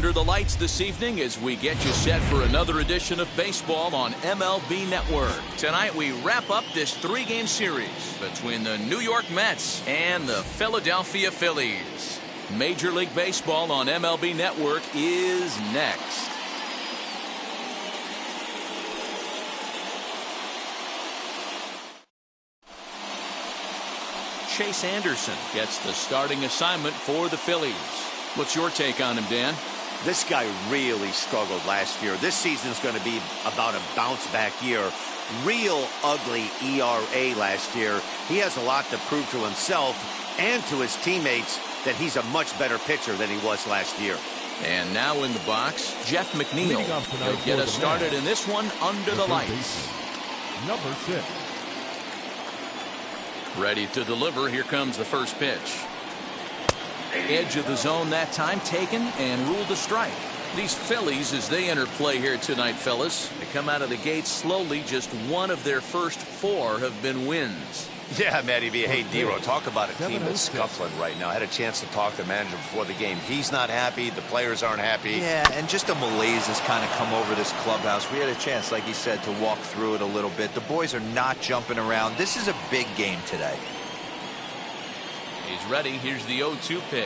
under the lights this evening as we get you set for another edition of baseball on MLB Network. Tonight we wrap up this three-game series between the New York Mets and the Philadelphia Phillies. Major League Baseball on MLB Network is next. Chase Anderson gets the starting assignment for the Phillies. What's your take on him, Dan? This guy really struggled last year. This season's going to be about a bounce-back year. Real ugly ERA last year. He has a lot to prove to himself and to his teammates that he's a much better pitcher than he was last year. And now in the box, Jeff McNeil. He'll get us started in this one under the lights. Number 6. Ready to deliver. Here comes the first pitch. Edge of the zone that time taken and ruled a strike. These Phillies, as they enter play here tonight, fellas, they come out of the gate slowly. Just one of their first 4 have been wins. Yeah, Matty B. Hey, D-Ro, talk about a team that's scuffling right now. I had a chance to talk to the manager before the game. He's not happy. The players aren't happy. Yeah, and just a malaise has kind of come over this clubhouse. We had a chance, like you said, to walk through it a little bit. The boys are not jumping around. This is a big game today. He's ready. Here's the 0-2 pitch.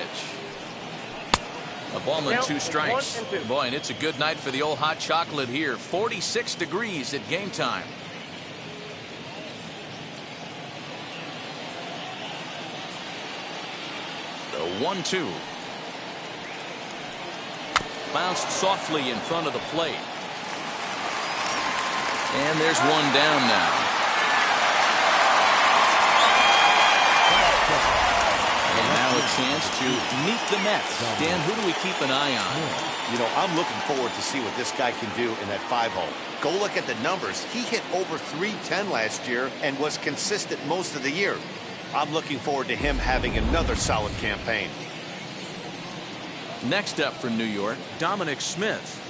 A ball and 2 strikes. Boy, and it's a good night for the old hot chocolate here. 46 degrees at game time. The 1-2. Bounced softly in front of the plate. And there's one down now. And now a chance to meet the Mets. Dan, who do we keep an eye on? You know, I'm looking forward to see what this guy can do in that 5-hole. Go look at the numbers. He hit over .310 last year and was consistent most of the year. I'm looking forward to him having another solid campaign. Next up for New York, Dominic Smith.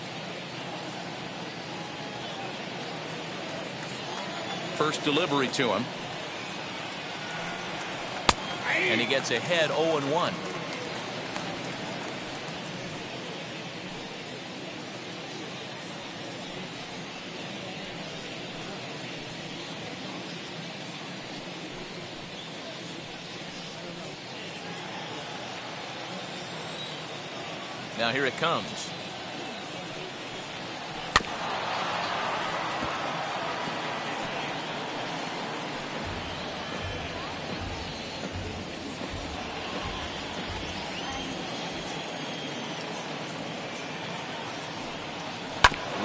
First delivery to him. And he gets ahead 0-1. Now here it comes.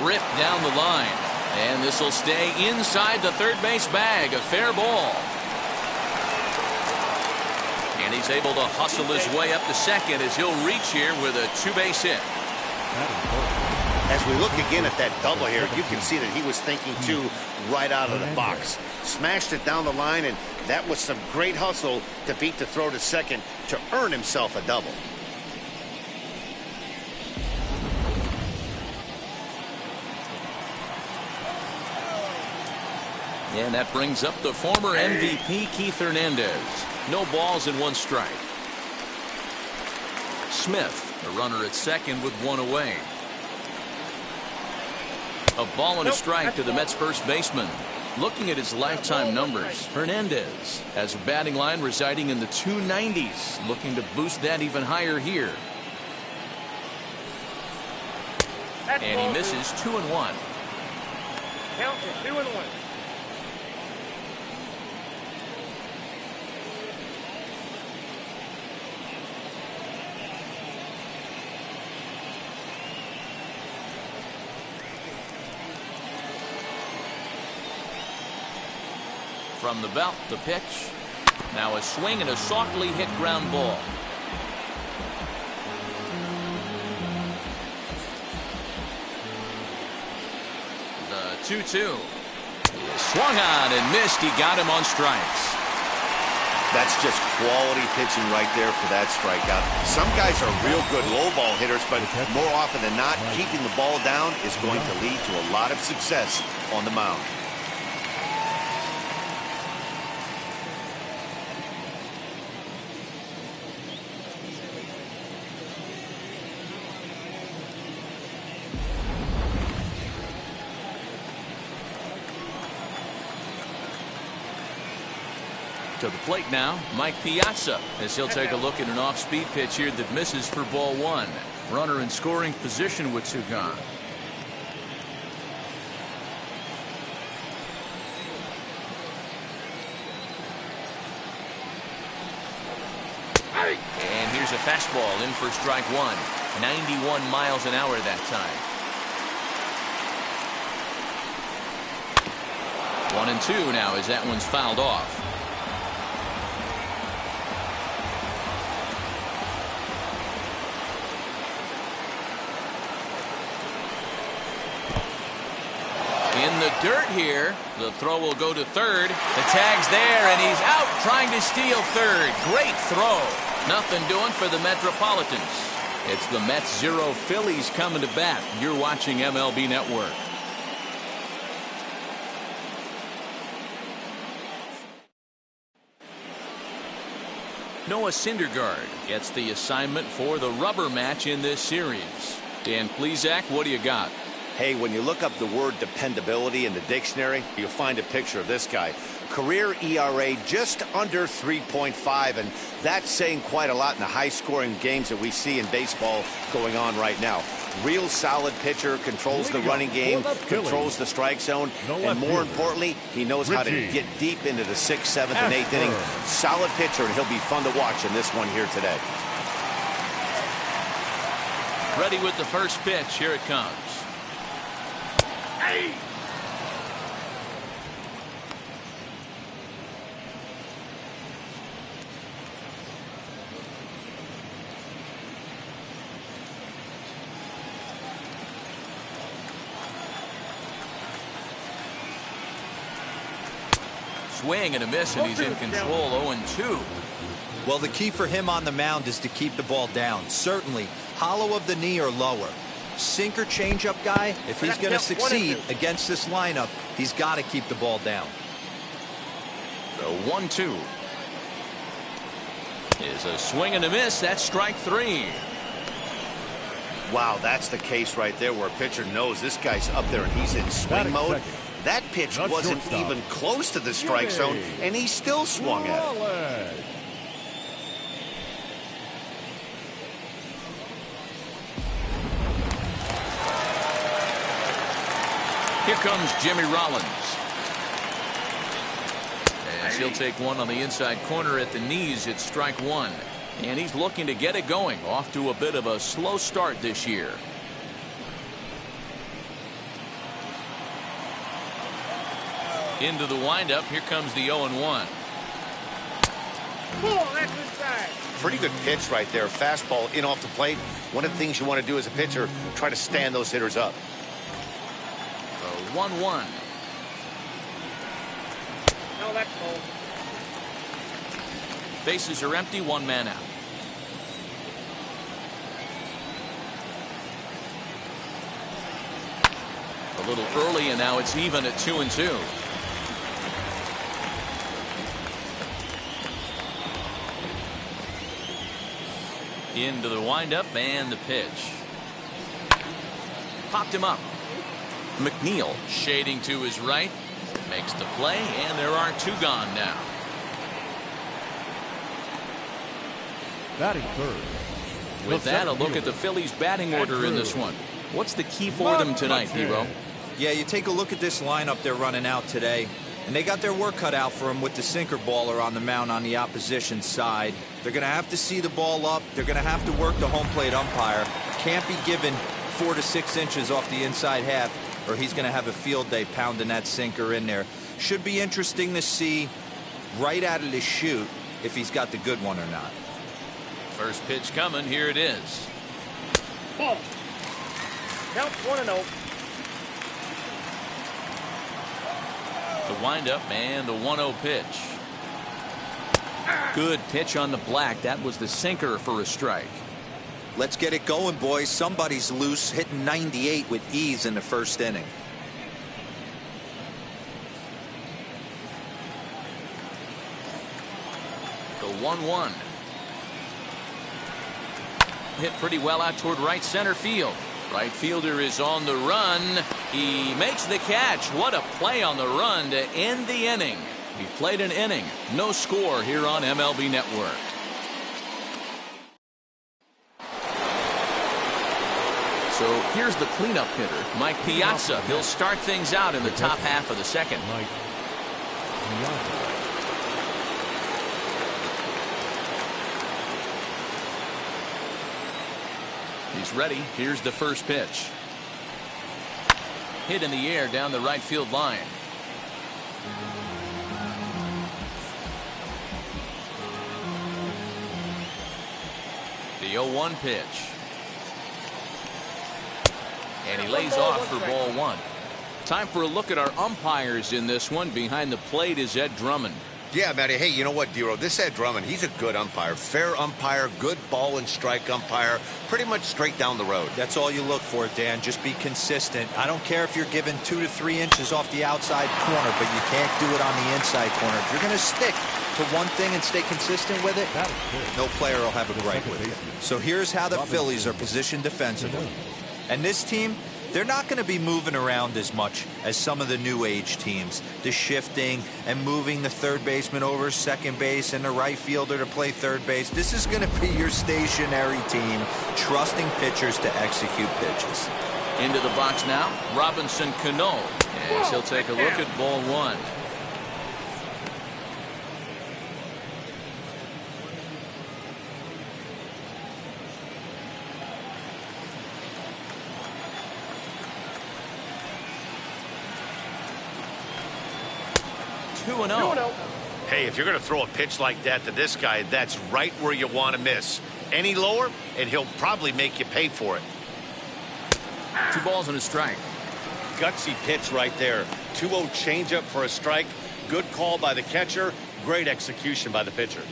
Ripped down the line. And this will stay inside the third base bag. A fair ball. And he's able to hustle his way up to second as he'll reach here with a 2-base hit. As we look again at that double here, you can see that he was thinking too right out of the box. Smashed it down the line, and that was some great hustle to beat the throw to second to earn himself a double. And that brings up the former MVP Keith Hernandez. No balls and 1 strike. Smith, the runner at second with 1 away. A ball and a strike to the Mets first baseman. Looking at his lifetime numbers, Hernandez has a batting line residing in the 290s. Looking to boost that even higher here. And he misses 2-1. Count is 2-1. From the belt, the pitch. Now a swing and a softly hit ground ball. The 2-2. Swung on and missed. He got him on strikes. That's just quality pitching right there for that strikeout. Some guys are real good low ball hitters, but more often than not, keeping the ball down is going to lead to a lot of success on the mound. To the plate now, Mike Piazza, as he'll take a look at an off-speed pitch here that misses for ball one. Runner in scoring position with two gone. And here's a fastball in for strike one. 91 miles an hour that time. 1-2 now as that one's fouled off. In the dirt here. The throw will go to third. The tag's there, and he's out trying to steal third. Great throw. Nothing doing for the Metropolitans. It's the Mets 0, Phillies coming to bat. You're watching MLB Network. Noah Syndergaard gets the assignment for the rubber match in this series. Dan Plesac, what do you got? Hey, when you look up the word dependability in the dictionary, you'll find a picture of this guy. Career ERA just under 3.5, and that's saying quite a lot in the high-scoring games that we see in baseball going on right now. Real solid pitcher, controls the running game, controls the strike zone, and more importantly, he knows how to get deep into the 6th, 7th, and 8th inning. Solid pitcher, and he'll be fun to watch in this one here today. Ready with the first pitch. Here it comes. Swing and a miss, and he's in control. 0-2. Well, the key for him on the mound is to keep the ball down. Certainly hollow of the knee or lower. Sinker changeup guy, if he's going to succeed against this lineup, he's got to keep the ball down. The 1-2 is a swing and a miss. That's strike three. Wow, that's the case right there where a pitcher knows this guy's up there and he's in swing mode. That pitch wasn't even close to the strike zone, and he still swung at it. Here comes Jimmy Rollins. As he'll take one on the inside corner at the knees. It's strike one. And he's looking to get it going. Off to a bit of a slow start this year. Into the windup. Here comes the 0-1. Pretty good pitch right there. Fastball in off the plate. One of the things you want to do as a pitcher, try to stand those hitters up. 1-1. No, that's cold. Bases are empty. One man out. A little early, and now it's even at 2-2. Into the windup and the pitch. Popped him up. McNeil shading to his right, makes the play, and there are two gone now. Batting third. With that, a look at the Phillies batting order in this one. What's the key for them tonight, Hero? Yeah, you take a look at this lineup they're running out today, and they got their work cut out for them with the sinker baller on the mound on the opposition side. They're going to have to see the ball up. They're going to have to work the home plate umpire. Can't be given 4 to 6 inches off the inside half, or he's going to have a field day pounding that sinker in there. Should be interesting to see right out of the chute if he's got the good one or not. First pitch coming. Here it is. Ball. Count 1-0. The windup and the 1-0 pitch. Good pitch on the black. That was the sinker for a strike. Let's get it going, boys. Somebody's loose, hitting 98 with ease in the first inning. The 1-1. Hit pretty well out toward right center field. Right fielder is on the run. He makes the catch. What a play on the run to end the inning. He played an inning. No score here on MLB Network. So here's the cleanup hitter, Mike Piazza. He'll start things out in the top half of the second. Mike Piazza. He's ready. Here's the first pitch. Hit in the air down the right field line. The 0-1 pitch. And he lays off for ball one. Time for a look at our umpires in this one. Behind the plate is Ed Drummond. Yeah, Matty. Hey, you know what, Dero? This Ed Drummond, he's a good umpire. Fair umpire, good ball and strike umpire. Pretty much straight down the road. That's all you look for, Dan. Just be consistent. I don't care if you're given 2 to 3 inches off the outside corner, but you can't do it on the inside corner. If you're going to stick to one thing and stay consistent with it, no player will have a gripe with it. So here's how the Phillies are positioned defensively. And this team, they're not going to be moving around as much as some of the new age teams. The shifting and moving the third baseman over second base and the right fielder to play third base. This is going to be your stationary team, trusting pitchers to execute pitches. Into the box now, Robinson Cano. As he'll take a look at ball one. Hey, if you're going to throw a pitch like that to this guy, that's right where you want to miss. Any lower, and he'll probably make you pay for it. 2 balls and a strike. Gutsy pitch right there. 2-0 changeup for a strike. Good call by the catcher. Great execution by the pitcher.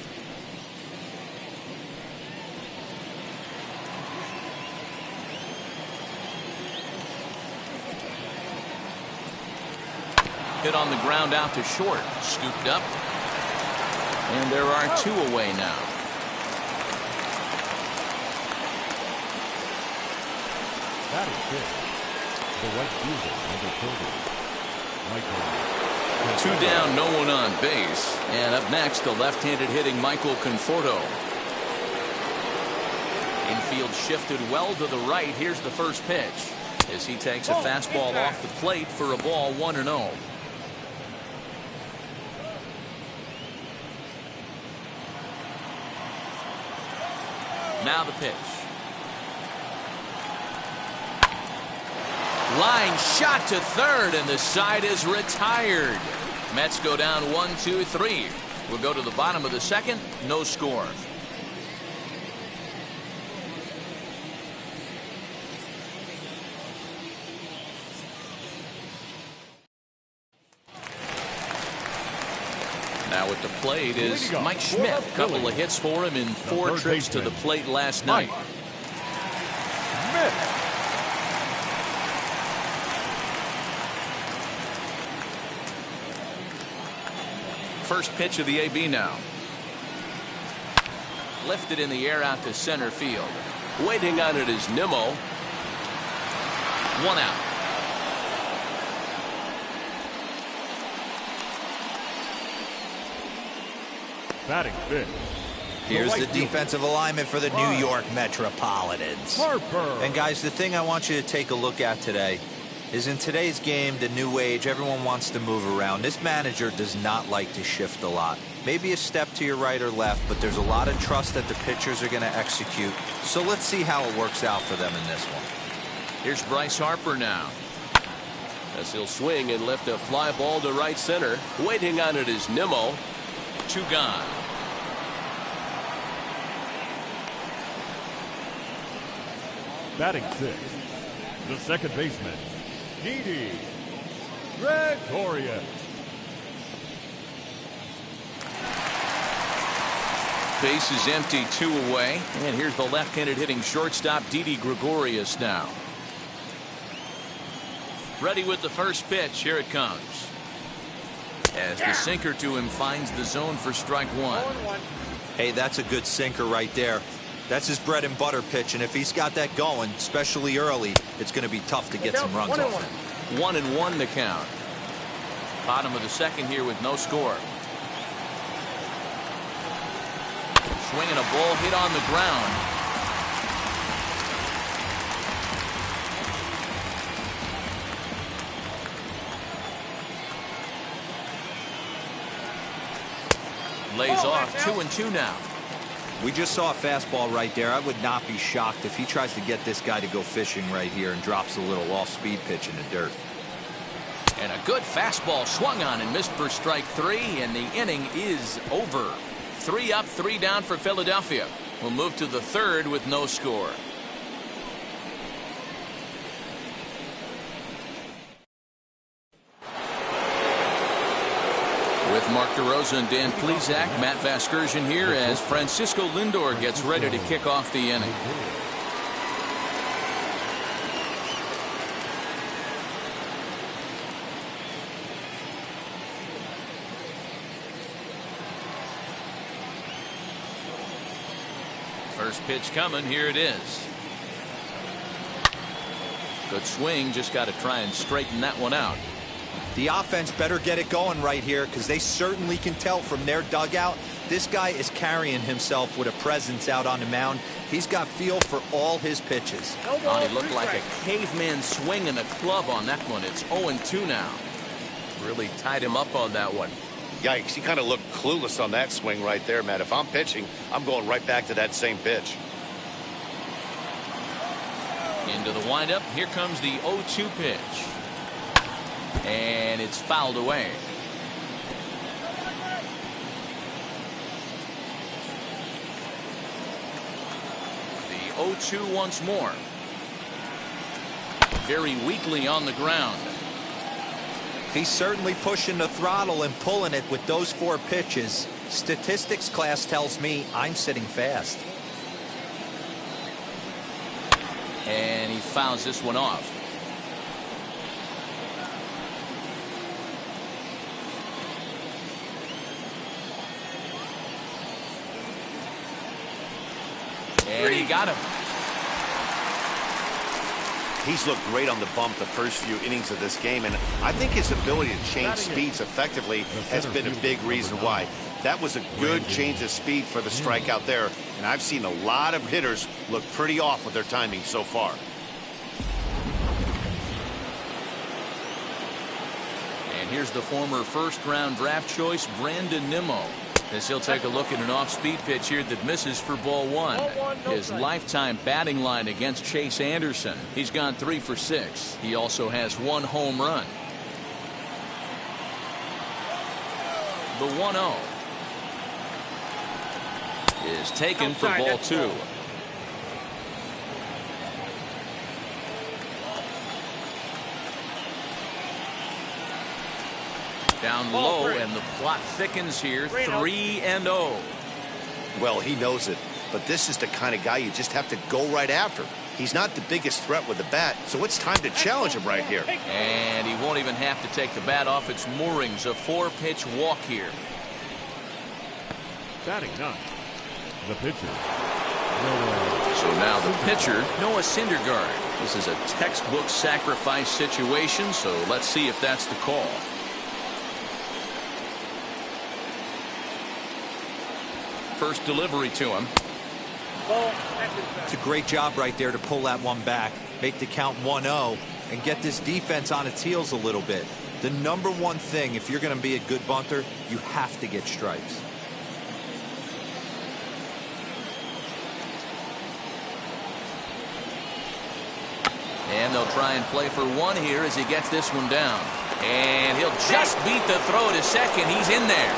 Hit on the ground out to short. Scooped up. And there are 2 away now. Batting fifth, the right fielder, number 30, Michael. 2 down, no one on base. And up next, the left-handed hitting Michael Conforto. Infield shifted well to the right. Here's the first pitch as he takes a fastball off the plate for a ball 1-0. Now the pitch. Line shot to third, and the side is retired. Mets go down 1-2-3. We'll go to the bottom of the second. No score. Now at the plate is Mike Schmidt. Couple of hits for him in 4 trips to the plate last night. First pitch of the AB now. Lifted in the air out to center field. Waiting on it is Nimmo. 1 out. Batting fifth. Here's the defensive alignment for the New York Metropolitans. Harper. And guys, the thing I want you to take a look at today is in today's game, the new age, everyone wants to move around. This manager does not like to shift a lot. Maybe a step to your right or left, but there's a lot of trust that the pitchers are going to execute. So let's see how it works out for them in this one. Here's Bryce Harper now. As he'll swing and lift a fly ball to right center. Waiting on it is Nimmo. 2 gone. Batting sixth, the second baseman, Didi Gregorius. Base is empty, 2 away. And here's the left-handed hitting shortstop, Didi Gregorius now. Ready with the first pitch. Here it comes. As the sinker to him finds the zone for strike 1. Hey, that's a good sinker right there. That's his bread and butter pitch, and if he's got that going, especially early, it's going to be tough to get some runs off him. 1-1 the count. Bottom of the second here with no score. swinging a ball hit on the ground. Lays off 2-2 now. We just saw a fastball right there. I would not be shocked if he tries to get this guy to go fishing right here and drops a little off-speed pitch in the dirt. And a good fastball swung on and missed for strike 3, and the inning is over. 3 up, 3 down for Philadelphia. We'll move to the 3rd with no score. With Mark DeRosa and Dan Plesac, Matt Vasgersian here as Francisco Lindor gets ready to kick off the inning. First pitch coming. Here it is. Good swing. Just got to try and straighten that one out. The offense better get it going right here because they certainly can tell from their dugout this guy is carrying himself with a presence out on the mound. He's got feel for all his pitches. He looked like a caveman swinging a club on that one. It's 0-2 now. Really tied him up on that one. Yikes, he kind of looked clueless on that swing right there, Matt. If I'm pitching, I'm going right back to that same pitch. Into the windup. Here comes the 0-2 pitch. And it's fouled away. The 0-2 once more. Very weakly on the ground. He's certainly pushing the throttle and pulling it with those 4 pitches. Statistics class tells me I'm sitting fast. And he fouls this one off. And he got him. He's looked great on the bump the first few innings of this game, and I think his ability to change speeds effectively has been a big reason why. That was a good change of speed for the strikeout there, and I've seen a lot of hitters look pretty off with their timing so far. And here's the former first-round draft choice, Brandon Nimmo, as he'll take a look at an off-speed pitch here that misses for ball 1. His lifetime batting line against Chase Anderson. He's gone 3 for 6. He also has 1 home run. The 1-0 is taken for ball 2. Down low, and the plot thickens here. 3-0. Well, he knows it, but this is the kind of guy you just have to go right after. He's not the biggest threat with the bat, so it's time to challenge him right here. And he won't even have to take the bat off its moorings. A 4-pitch walk here. Batting 9, the pitcher. So now the pitcher, Noah Syndergaard. This is a textbook sacrifice situation, so let's see if that's the call. First delivery to him. It's a great job right there to pull that one back, make the count 1-0, and get this defense on its heels a little bit. The number one thing, if you're going to be a good bunter, you have to get strikes. And they'll try and play for 1 here as he gets this one down. And he'll just beat the throw to second. He's in there.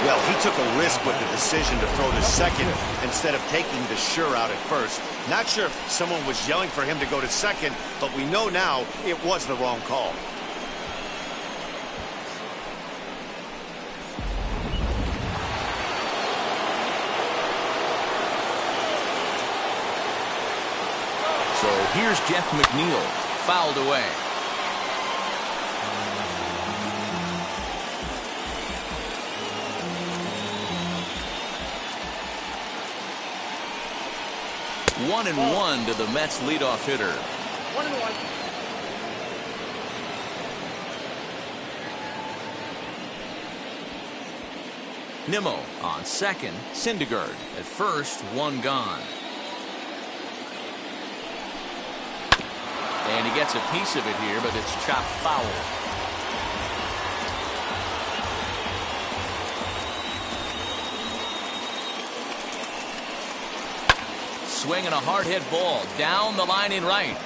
Well, he took a risk with the decision to throw to second instead of taking the sure out at first. Not sure if someone was yelling for him to go to second, but we know now it was the wrong call. So here's Jeff McNeil, fouled away. One and one to the Mets leadoff hitter. 1-1. Nimmo on second. Syndergaard at first, one gone. And he gets a piece of it here, but it's chopped foul. Swinging a hard hit ball down the line in right.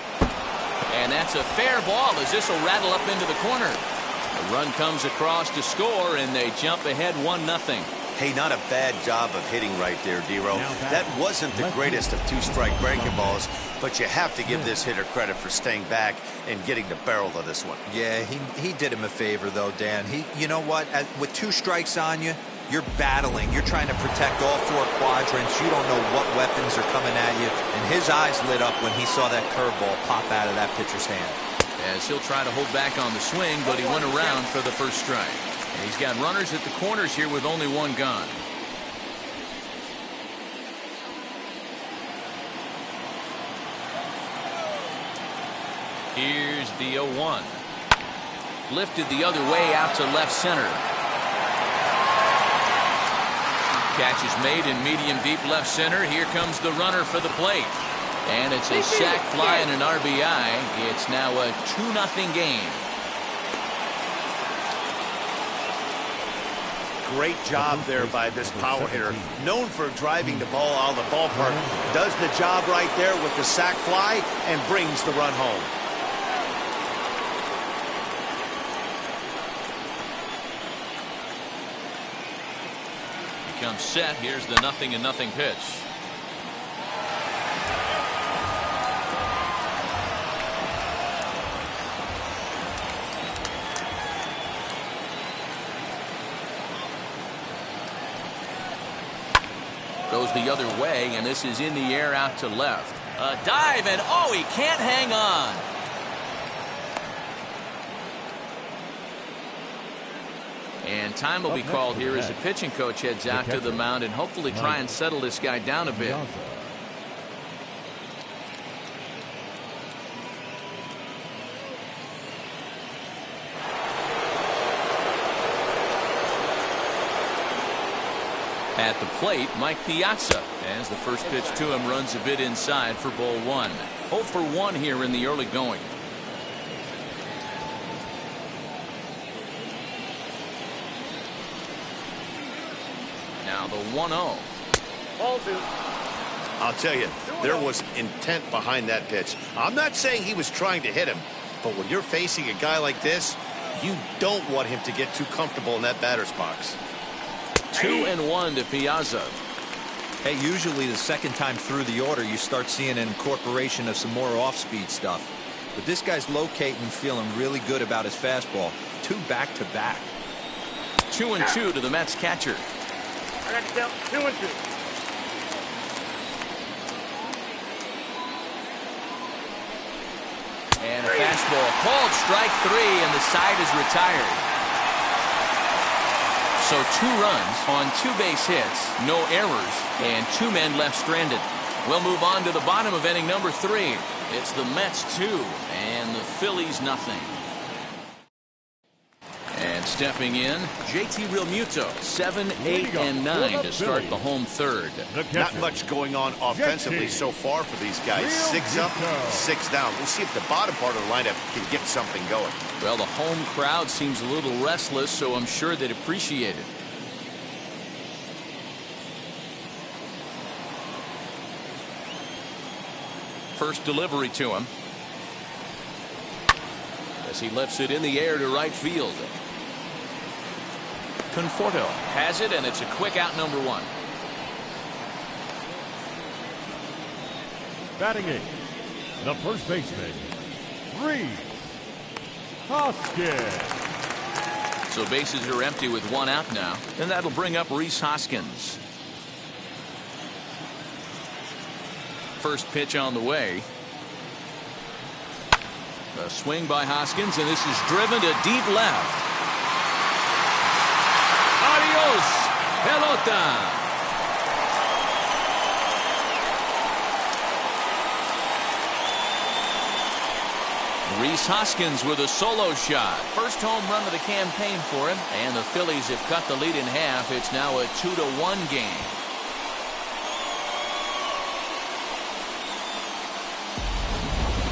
And that's a fair ball as this will rattle up into the corner. The run comes across to score, and they jump ahead 1-0. Hey, not a bad job of hitting right there, D-Row. That wasn't the greatest of two-strike breaking balls, but you have to give this hitter credit for staying back and getting the barrel of this one. Yeah, he did him a favor, though, Dan. You know what? With 2 strikes on you, you're battling. You're trying to protect all 4 quadrants. You don't know what weapons are coming at you. And his eyes lit up when he saw that curveball pop out of that pitcher's hand. As he'll try to hold back on the swing, but he went around for the first strike. And he's got runners at the corners here with only one gone. Here's the 0-1. Lifted the other way out to left center. Catch is made in medium deep left center. Here comes the runner for the plate. And it's a sac fly and an RBI. It's now a 2-0 game. Great job there by this power hitter. Known for driving the ball out of the ballpark. Does the job right there with the sac fly and brings the run home. Comes set. Here's the 0-0 pitch. Goes the other way, and this is in the air out to left. A dive, and oh, he can't hang on. And time will be called here as the pitching coach heads out to the mound and hopefully try and settle this guy down a bit. At the plate, Mike Piazza, as the first pitch to him runs a bit inside for ball 1. 0 for 1 here in the early going. Now the 1-0. Ball 2. I'll tell you, there was intent behind that pitch. I'm not saying he was trying to hit him, but when you're facing a guy like this, you don't want him to get too comfortable in that batter's box. 2-1 to Piazza. Hey, usually the second time through the order, you start seeing an incorporation of some more off-speed stuff. But this guy's locating and feeling really good about his fastball. 2 back-to-back. 2-2 to the Mets catcher. I got to count 2-2. And a fastball called strike 3, and the side is retired. So 2 runs on 2 base hits, no errors, and 2 men left stranded. We'll move on to the bottom of inning number 3. It's the Mets 2 and the Phillies nothing. And stepping in, JT Realmuto, 7, 8, and 9 to start the home third. Not much going on offensively so far for these guys. 6 up, 6 down. We'll see if the bottom part of the lineup can get something going. Well, the home crowd seems a little restless, so I'm sure they'd appreciate it. First delivery to him. As he lifts it in the air to right field. Conforto has it, and it's a quick out, number 1. Batting 8, the first baseman, Rhys Hoskins. So bases are empty with 1 out now, and that'll bring up Rhys Hoskins. First pitch on the way. A swing by Hoskins, and this is driven to deep left. Adios, pelota. Rhys Hoskins with a solo shot. First home run of the campaign for him. And the Phillies have cut the lead in half. It's now a 2-1 game.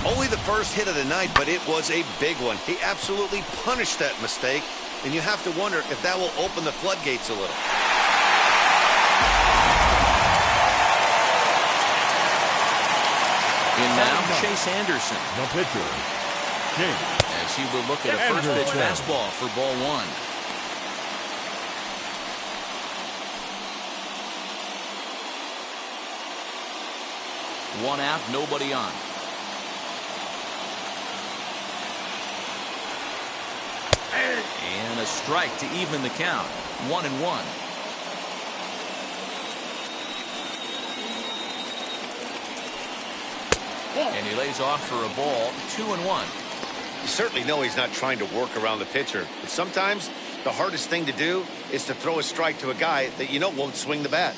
Only the first hit of the night, but it was a big one. He absolutely punished that mistake, and you have to wonder if that will open the floodgates a little. In now, Chase Anderson. The pitcher, Chase. As he will look at a first pitch fastball for ball one. One out, nobody on. And a strike to even the count. 1-1. And he lays off for a ball. 2-1. You certainly know he's not trying to work around the pitcher, but sometimes the hardest thing to do is to throw a strike to a guy that you know won't swing the bat.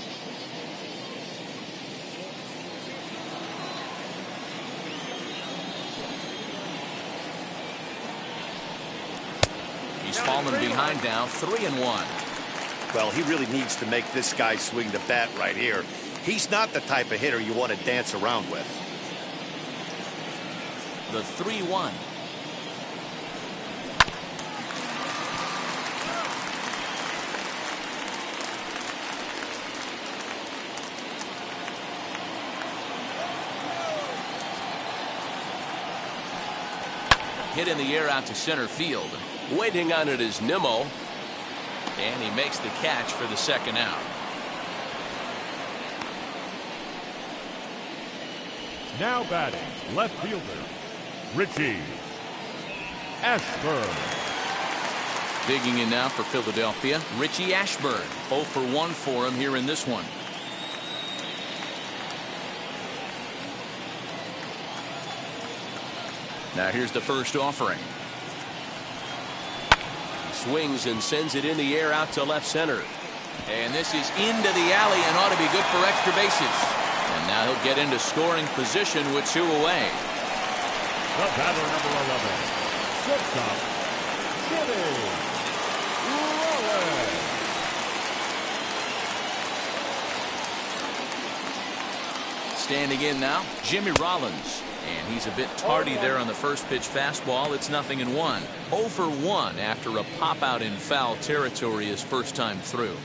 He's fallen behind now. 3-1. Well, he really needs to make this guy swing the bat right here. He's not the type of hitter you want to dance around with. The 3-1. Hit in the air out to center field. Waiting on it is Nimmo. And he makes the catch for the second out. Now batting, left fielder, Richie Ashburn. Digging in now for Philadelphia, Richie Ashburn. 0 for 1 for him here in this one. Now here's the first offering. He swings and sends it in the air out to left center. And this is into the alley and ought to be good for extra bases. And now he'll get into scoring position with 2 away. The batter, number 11, shortstop, Jimmy Rollins. Standing in now, Jimmy Rollins. And he's a bit tardy there on the first pitch fastball. It's 0-1. 0 for 1 after a pop out in foul territory his first time through.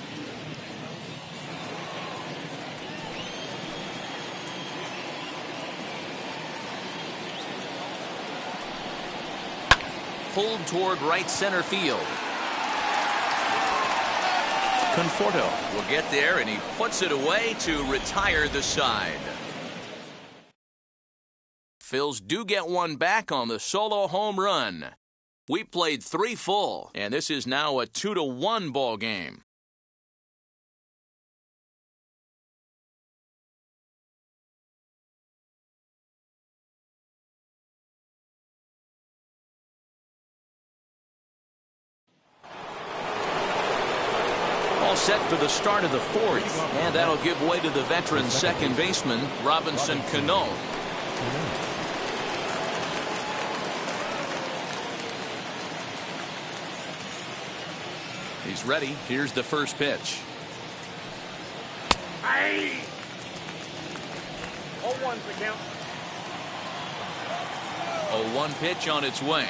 Pulled toward right center field. Conforto will get there, and he puts it away to retire the side. Phils do get one back on the solo home run. We played 3 full, and this is now a 2-1 ball game. All set for the start of the 4th, and that'll give way to the veteran second baseman, Robinson Cano. He's ready. Here's the first pitch. Aye. 0-1's the count. 0-1 pitch on its way.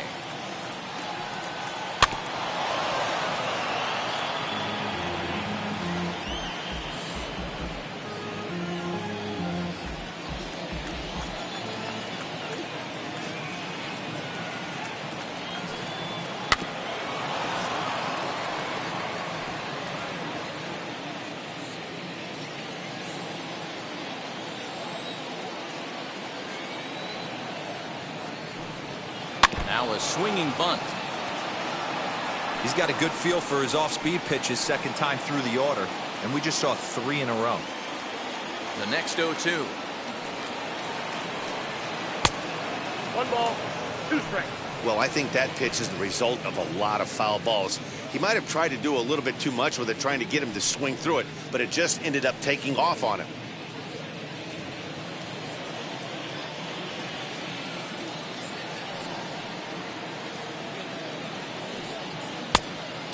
Now a swinging bunt. He's got a good feel for his off-speed pitches second time through the order, and we just saw 3 in a row. The next 0-2. 1 ball, 2 strikes. Well, I think that pitch is the result of a lot of foul balls. He might have tried to do a little bit too much with it, trying to get him to swing through it, but it just ended up taking off on him.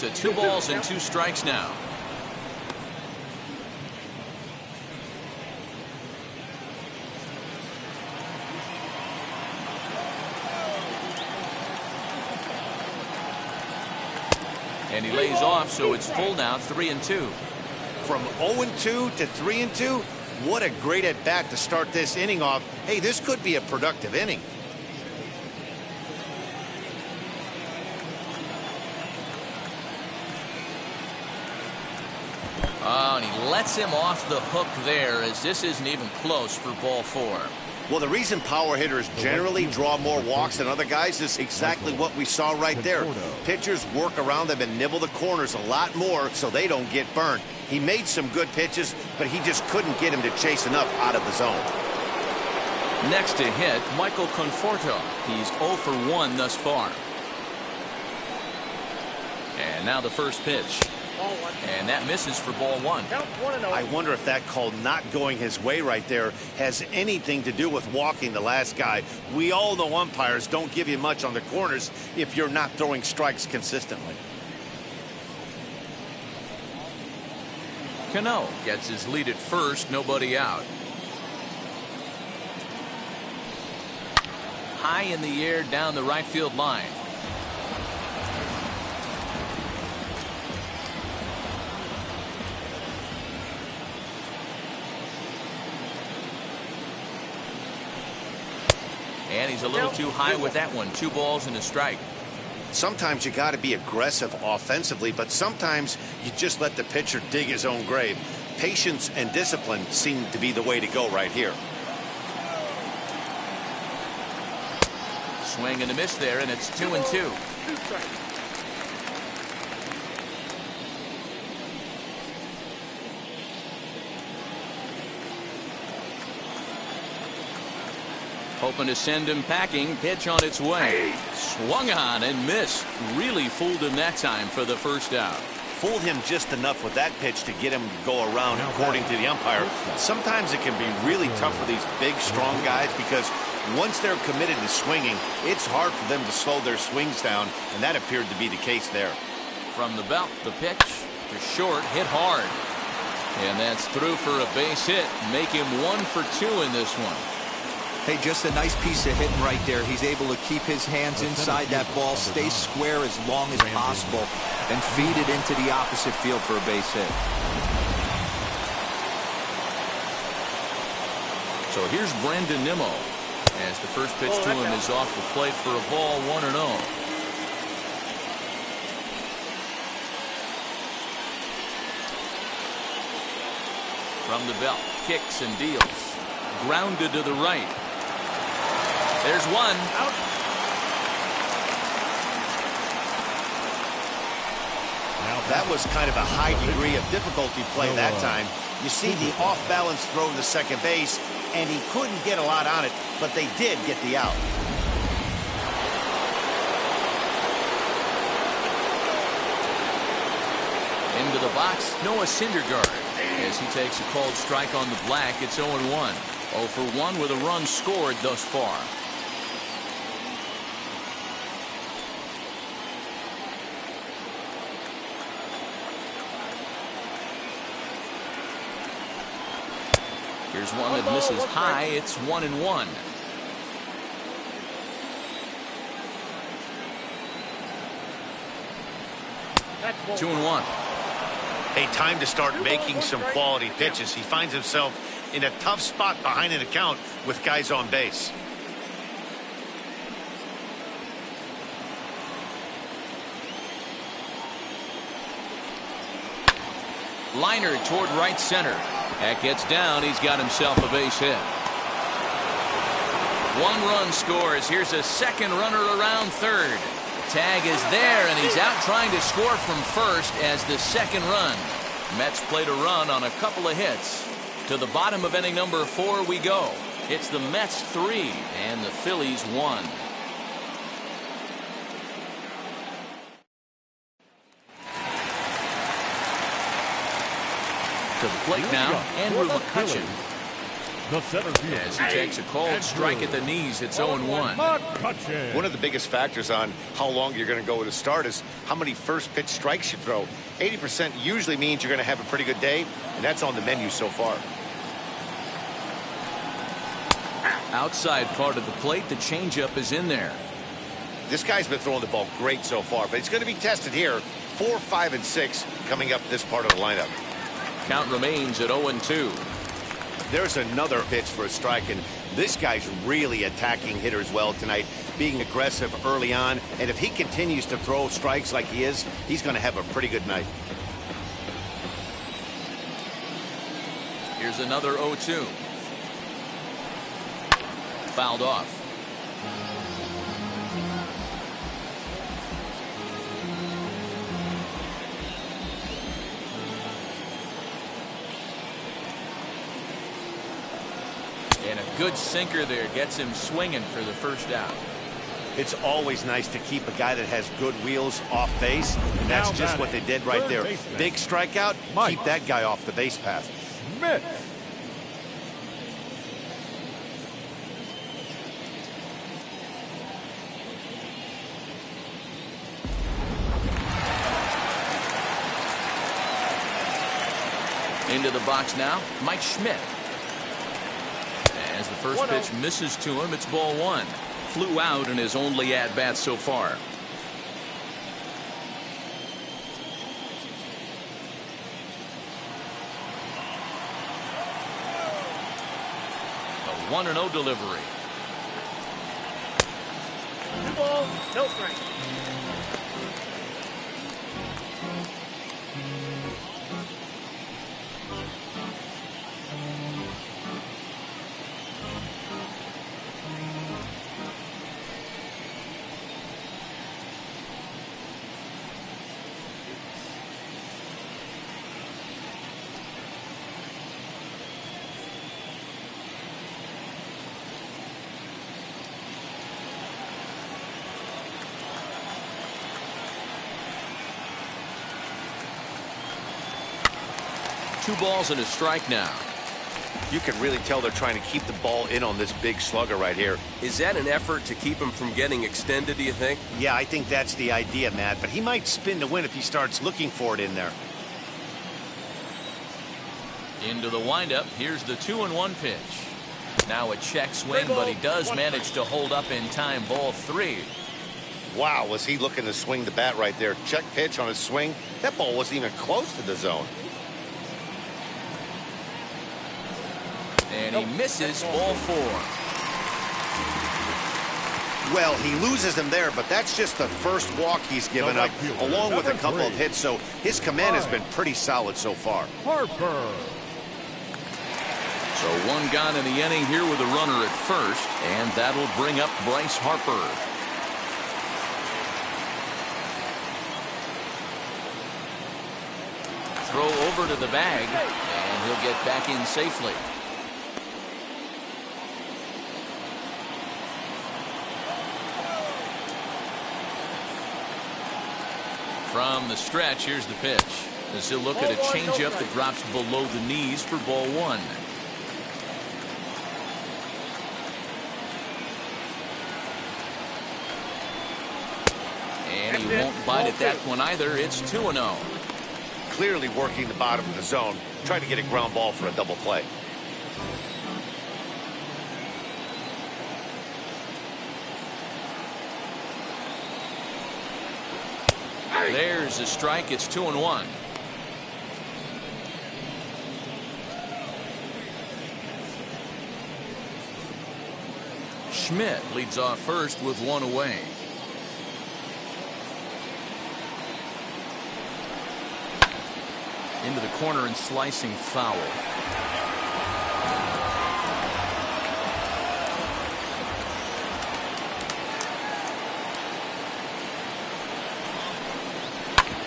to 2 balls and 2 strikes now. And he lays off, so it's full now, 3-2. From 0-2 to 3-2, what a great at-bat to start this inning off. Hey, this could be a productive inning. Oh, and he lets him off the hook there, as this isn't even close for ball 4. Well, the reason power hitters generally draw more walks than other guys is exactly what we saw right there. Pitchers work around them and nibble the corners a lot more so they don't get burned. He made some good pitches, but he just couldn't get him to chase enough out of the zone. Next to hit, Michael Conforto. He's 0 for 1 thus far. And now the first pitch. And that misses for ball 1. I wonder if that call not going his way right there has anything to do with walking the last guy. We all know umpires don't give you much on the corners if you're not throwing strikes consistently. Cano gets his lead at first, nobody out. High in the air down the right field line. And he's a little too high with that one. 2 balls and a strike. Sometimes you got to be aggressive offensively, but sometimes you just let the pitcher dig his own grave. Patience and discipline seem to be the way to go right here. Swing and a miss there, and it's 2-2. Hoping to send him packing. Pitch on its way. Swung on and missed. Really fooled him that time for the first out. Fooled him just enough with that pitch to get him to go around, according to the umpire. Sometimes it can be really tough for these big, strong guys because once they're committed to swinging, it's hard for them to slow their swings down, and that appeared to be the case there. From the belt, the pitch to short, hit hard. And that's through for a base hit. Make him 1 for 2 in this one. Hey, just a nice piece of hitting right there. He's able to keep his hands inside that ball, stay square as long as possible, and feed it into the opposite field for a base hit. So here's Brandon Nimmo as the first pitch to him is off the plate for a ball, 1-0. From the belt, kicks and deals. Grounded to the right. There's one. Out. That was kind of a high degree of difficulty play that time. You see the off-balance throw to second base, and he couldn't get a lot on it, but they did get the out. Into the box, Noah Syndergaard. As he takes a called strike on the black, it's 0-1. 0 for 1 with a run scored thus far. Here's one that misses high. It's 1-1. That's 2-1. A time to start making some quality pitches. He finds himself in a tough spot behind an account with guys on base. Liner toward right center. That gets down. He's got himself a base hit. 1 run scores. Here's a second runner around third. Tag is there, and he's out trying to score from first as the second run. Mets played a run on a couple of hits. To the bottom of inning number 4 we go. It's the Mets 3 and the Phillies 1. To the plate now, Andrew McCutchen. The center field. As he takes a cold strike at the knees, it's 0-1. McCutcheon. One of the biggest factors on how long you're going to go with a start is how many first pitch strikes you throw. 80% usually means you're going to have a pretty good day, and that's on the menu so far. Outside part of the plate, the changeup is in there. This guy's been throwing the ball great so far, but he's going to be tested here. 4, 5, and 6 coming up this part of the lineup. Count remains at 0-2. There's another pitch for a strike, and this guy's really attacking hitters well tonight, being aggressive early on, and if he continues to throw strikes like he is, he's going to have a pretty good night. Here's another 0-2. Fouled off. And a good sinker there gets him swinging for the first out. It's always nice to keep a guy that has good wheels off base, and that's just what they did right there. Big strikeout, keep that guy off the base path. Smith. Into the box now, Mike Schmidt. As the first pitch misses to him, it's ball 1. Flew out in his only at-bat so far. A 1-0 delivery. 2 balls, no strike. Two balls and a strike now. You can really tell they're trying to keep the ball in on this big slugger right here. Is that an effort to keep him from getting extended, do you think? Yeah, I think that's the idea, Matt, but he might spin to win if he starts looking for it in there. Into the windup. Here's the 2-1 pitch. Now a check swing, but he does manage to hold up in time. Ball 3. Wow, was he looking to swing the bat right there. Check pitch on his swing. That ball wasn't even close to the zone. And he misses. Ball 4. Well, he loses him there, but that's just the first walk he's given up, along with a couple of hits, so his command has been pretty solid so far. Harper. So one gone in the inning here with a runner at first, and that'll bring up Bryce Harper. Throw over to the bag, and he'll get back in safely. From the stretch, here's the pitch. As he'll look at a changeup that drops below the knees for ball 1. And he won't bite at that one either. It's 2-0. Clearly working the bottom of the zone, trying to get a ground ball for a double play. There's a strike. It's 2-1. Schmidt leads off first with one away. Into the corner and slicing foul.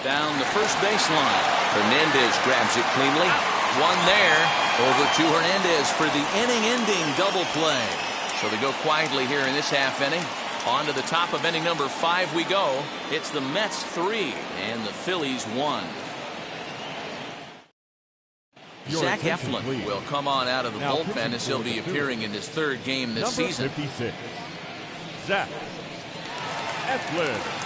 Down the first baseline. Hernandez grabs it cleanly. One there. Over to Hernandez for the inning-ending double play. So they go quietly here in this half inning. On to the top of inning number 5 we go. It's the Mets 3 and the Phillies 1. Zach attention, Eflin please. will come on out of the Now bullpen as he'll be appearing in his third game this Number season. 56, Zach Eflin.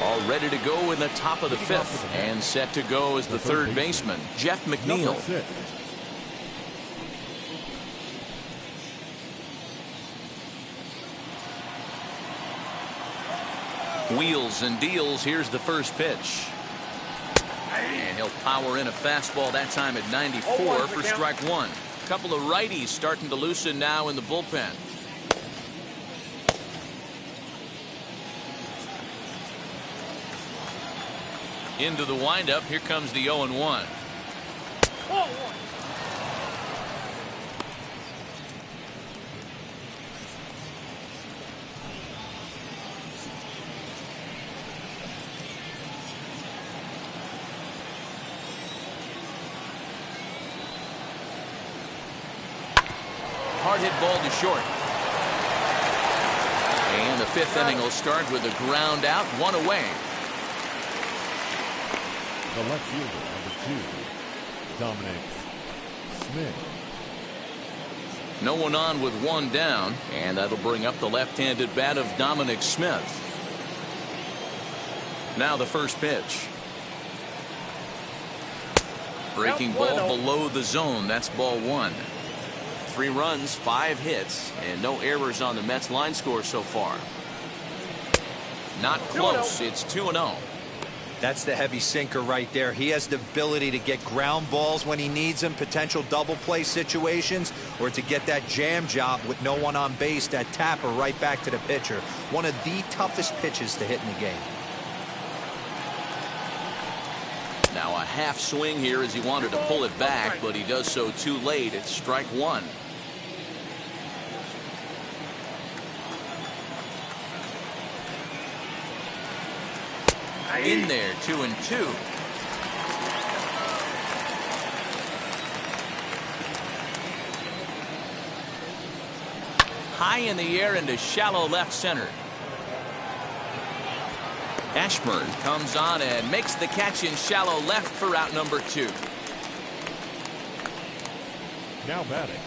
All ready to go in the top of the fifth, and set to go as the third baseman, Jeff McNeil. Number 6, Wheels and deals. Here's the first pitch. And he'll power in a fastball, that time at 94 for strike one. A couple of righties starting to loosen now in the bullpen. Into the windup. Here comes the 0-1. Hard hit ball to short. And the fifth inning will start with a ground out, one away. the left fielder, number 2, Dominic Smith. No one on with one down, and that'll bring up the left-handed bat of Dominic Smith. Now the first pitch. Breaking ball below the zone. That's ball one. 3 runs, 5 hits, and no errors on the Mets line score so far. Not close. It's 2-0. That's the heavy sinker right there. He has the ability to get ground balls when he needs them, potential double play situations, or to get that jam job with no one on base, that tapper right back to the pitcher. One of the toughest pitches to hit in the game. Now a half swing here as he wanted to pull it back, but he does so too late. It's strike one. In there, 2-2. High in the air into shallow left center. Ashburn comes on and makes the catch in shallow left for out number 2. Now batting,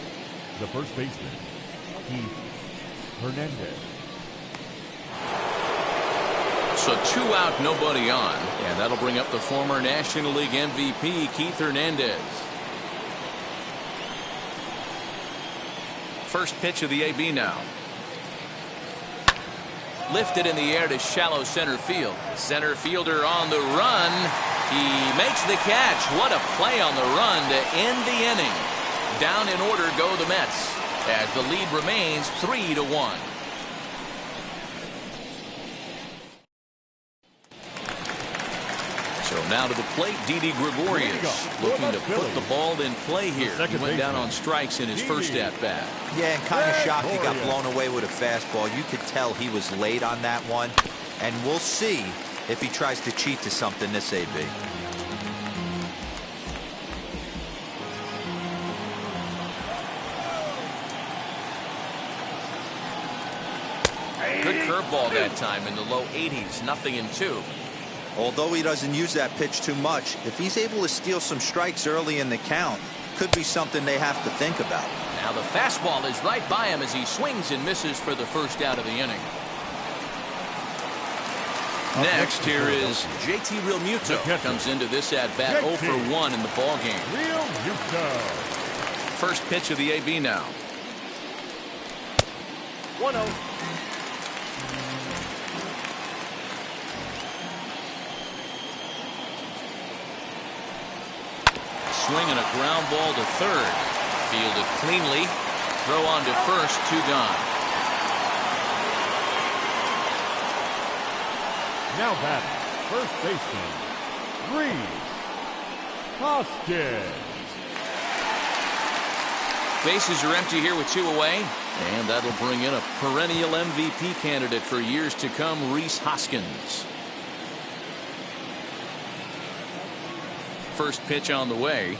the first baseman, Keith Hernandez. So 2 out, nobody on, and that'll bring up the former National League MVP Keith Hernandez. First pitch of the AB now. Lifted in the air to shallow center field. Center fielder on the run. He makes the catch. What a play on the run to end the inning. Down in order go the Mets as the lead remains 3-1. So now to the plate, Didi Gregorius looking to put the ball in play here. He went down on strikes in his first at-bat. Yeah, and kind of shocked he got blown away with a fastball. You could tell he was late on that one, and we'll see if he tries to cheat to something this AB. Good curveball that time in the low 80s, 0-2. Although he doesn't use that pitch too much, if he's able to steal some strikes early in the count, could be something they have to think about. Now the fastball is right by him as he swings and misses for the first out of the inning. Next, here is JT Realmuto. Comes into this at-bat 0 for 1 in the ball game. Realmuto. First pitch of the AB now. 1-0. Swing and a ground ball to third. Fielded cleanly. Throw on to first, 2 gone. Now batting, first baseman, Reese Hoskins. Bases are empty here with 2 away. And that'll bring in a perennial MVP candidate for years to come, Reese Hoskins. First pitch on the way.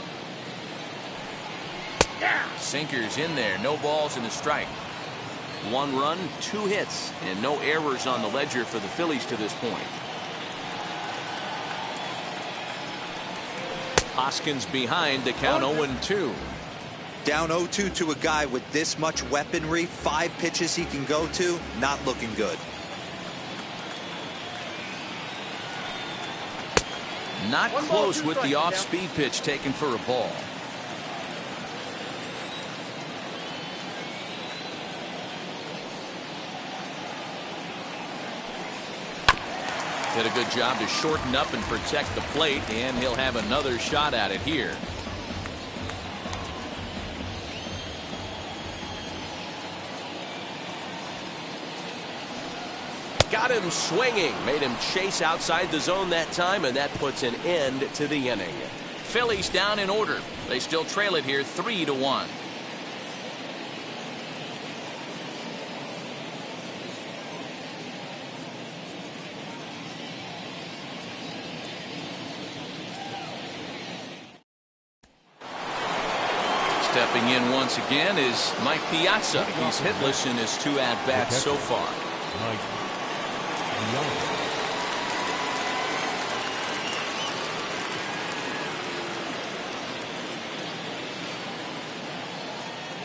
Sinkers in there. No balls and a strike. 1 run, 2 hits, and no errors on the ledger for the Phillies to this point. Hoskins behind to count 0-2. Down 0-2 to a guy with this much weaponry, 5 pitches he can go to, not looking good. Not close with the off-speed pitch taken for a ball. Did a good job to shorten up and protect the plate, and he'll have another shot at it here. Got him swinging. Made him chase outside the zone that time, and that puts an end to the inning. Phillies down in order. They still trail it here 3-1. Stepping in once again is Mike Piazza. He's hitless in his 2 at-bats so far.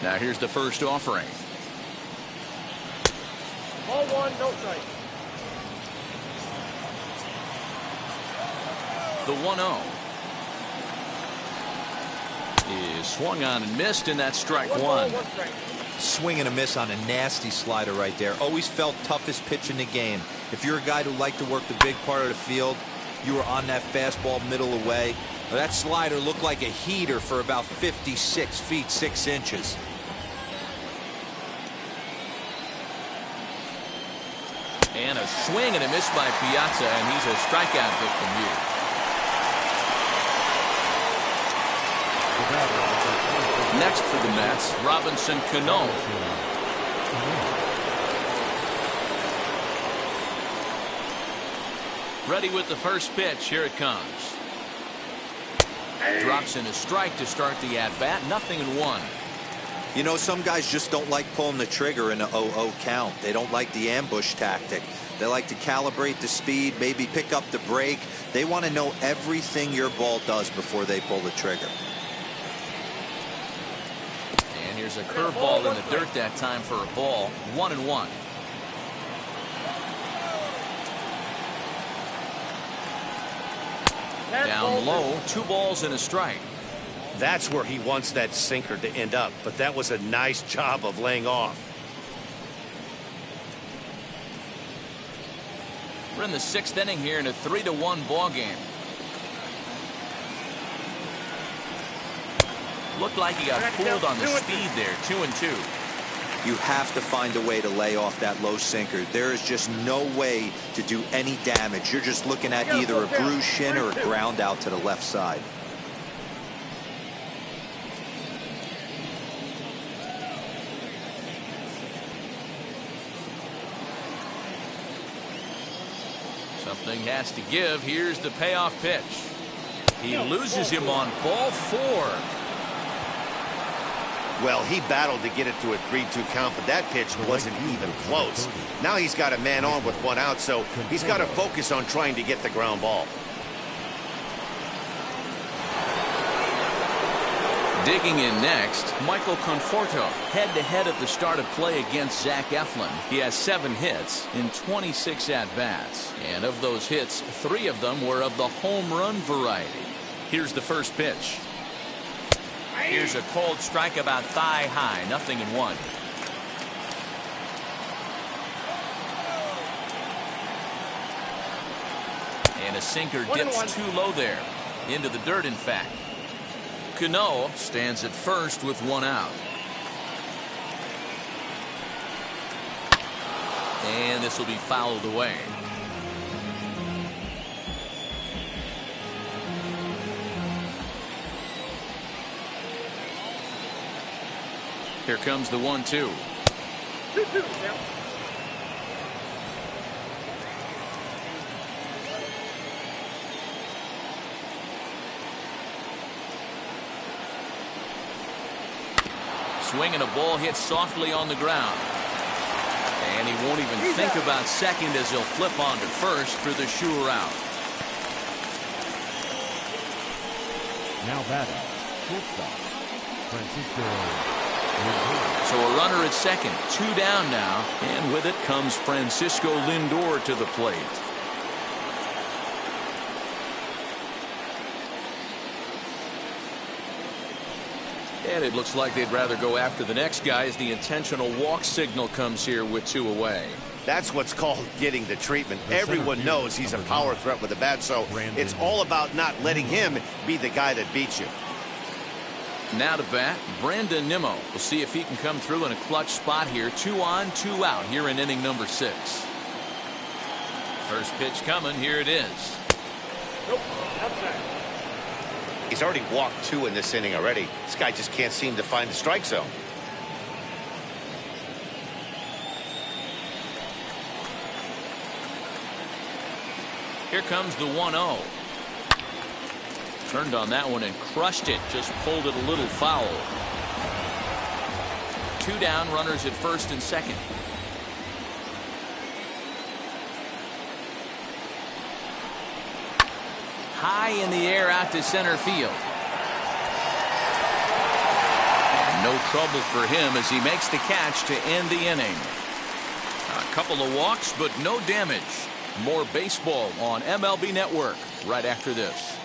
Now here's the first offering. Ball 1, no strike. The 1-0 is swung on and missed, and that's strike 1. Swing and a miss on a nasty slider right there. Always felt toughest pitch in the game. If you're a guy who liked to work the big part of the field, you were on that fastball middle away. That slider looked like a heater for about 56 feet 6 inches. And a swing and a miss by Piazza, and he's a strikeout victim here. Next for the Mets, Robinson Cano. Ready with the first pitch. Here it comes. Drops in a strike to start the at-bat. 0-1. You know, some guys just don't like pulling the trigger in a 0-0 count. They don't like the ambush tactic. They like to calibrate the speed, maybe pick up the brake. They want to know everything your ball does before they pull the trigger. And here's a curveball in the dirt that time for a ball. 1-1. Down low, 2 balls and a strike. That's where he wants that sinker to end up, but that was a nice job of laying off. We're in the 6th inning here in a 3-1 ball game. Looked like he got fooled on the speed there. 2-2. You have to find a way to lay off that low sinker. There is just no way to do any damage. You're just looking at either a bruised shin or a ground out to the left side. Something has to give. Here's the payoff pitch. He loses him on ball 4. Well, he battled to get it to a 3-2 count, but that pitch wasn't even close. Now he's got a man on with 1 out, so he's got to focus on trying to get the ground ball. Digging in next, Michael Conforto, head-to-head at the start of play against Zach Eflin. He has 7 hits in 26 at-bats, and of those hits, 3 of them were of the home run variety. Here's the first pitch. Here's a cold strike about thigh high. 0-1. And a sinker dips too low there. Into the dirt, in fact. Cano stands at first with 1 out. And this will be fouled away. Here comes the 1-2. 2-2 now. Swing and a ball hit softly on the ground. And he won't even think about second as he'll flip on to first for the sure out. Now batting, shortstop, Francisco. So a runner at second, 2 down now, and with it comes Francisco Lindor to the plate. And it looks like they'd rather go after the next guy as the intentional walk signal comes here with 2 away. That's what's called getting the treatment. Everyone knows he's a power threat with a bat, so it's all about not letting him be the guy that beats you. Now to bat, Brandon Nimmo. We'll see if he can come through in a clutch spot here. 2 on, 2 out here in inning number 6. First pitch coming. Here it is. Nope, outside. He's already walked 2 in this inning already. This guy just can't seem to find the strike zone. Here comes the 1-0. Turned on that one and crushed it. Just pulled it a little foul. 2 down, runners at first and second. High in the air out to center field. And no trouble for him as he makes the catch to end the inning. A couple of walks, but no damage. More baseball on MLB Network right after this.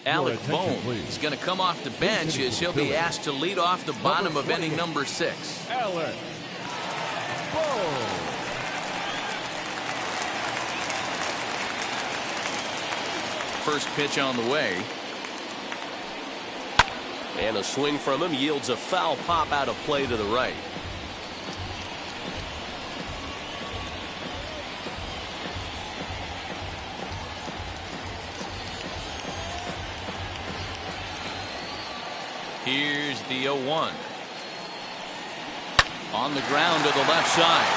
Alec Bohm is going to come off the bench as he'll be asked to lead off the bottom of inning number 6. Alec Bohm. First pitch on the way. And a swing from him yields a foul pop out of play to the right. Here's the 0-1. On the ground to the left side.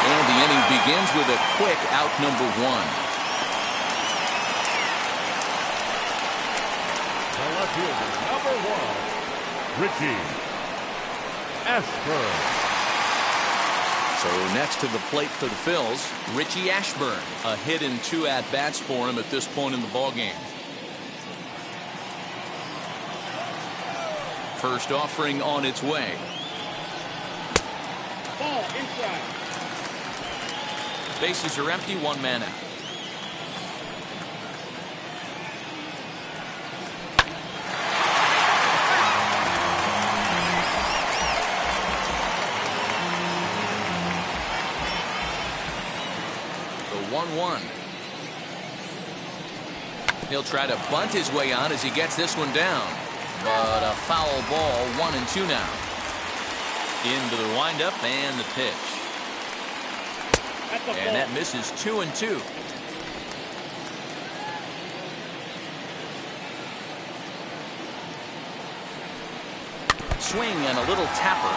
And the inning begins with a quick out number 1. The left fielder, number 1, Richie Ashburn. So next to the plate for the Phils, Richie Ashburn. A hit in 2 at-bats for him at this point in the ballgame. First offering on its way. Ball inside. Bases are empty, 1 man out. The 1-1. He'll try to bunt his way on as he gets this one down. But a foul ball, 1-2 now. Into the windup and the pitch. And that misses 2-2. Swing and a little tapper.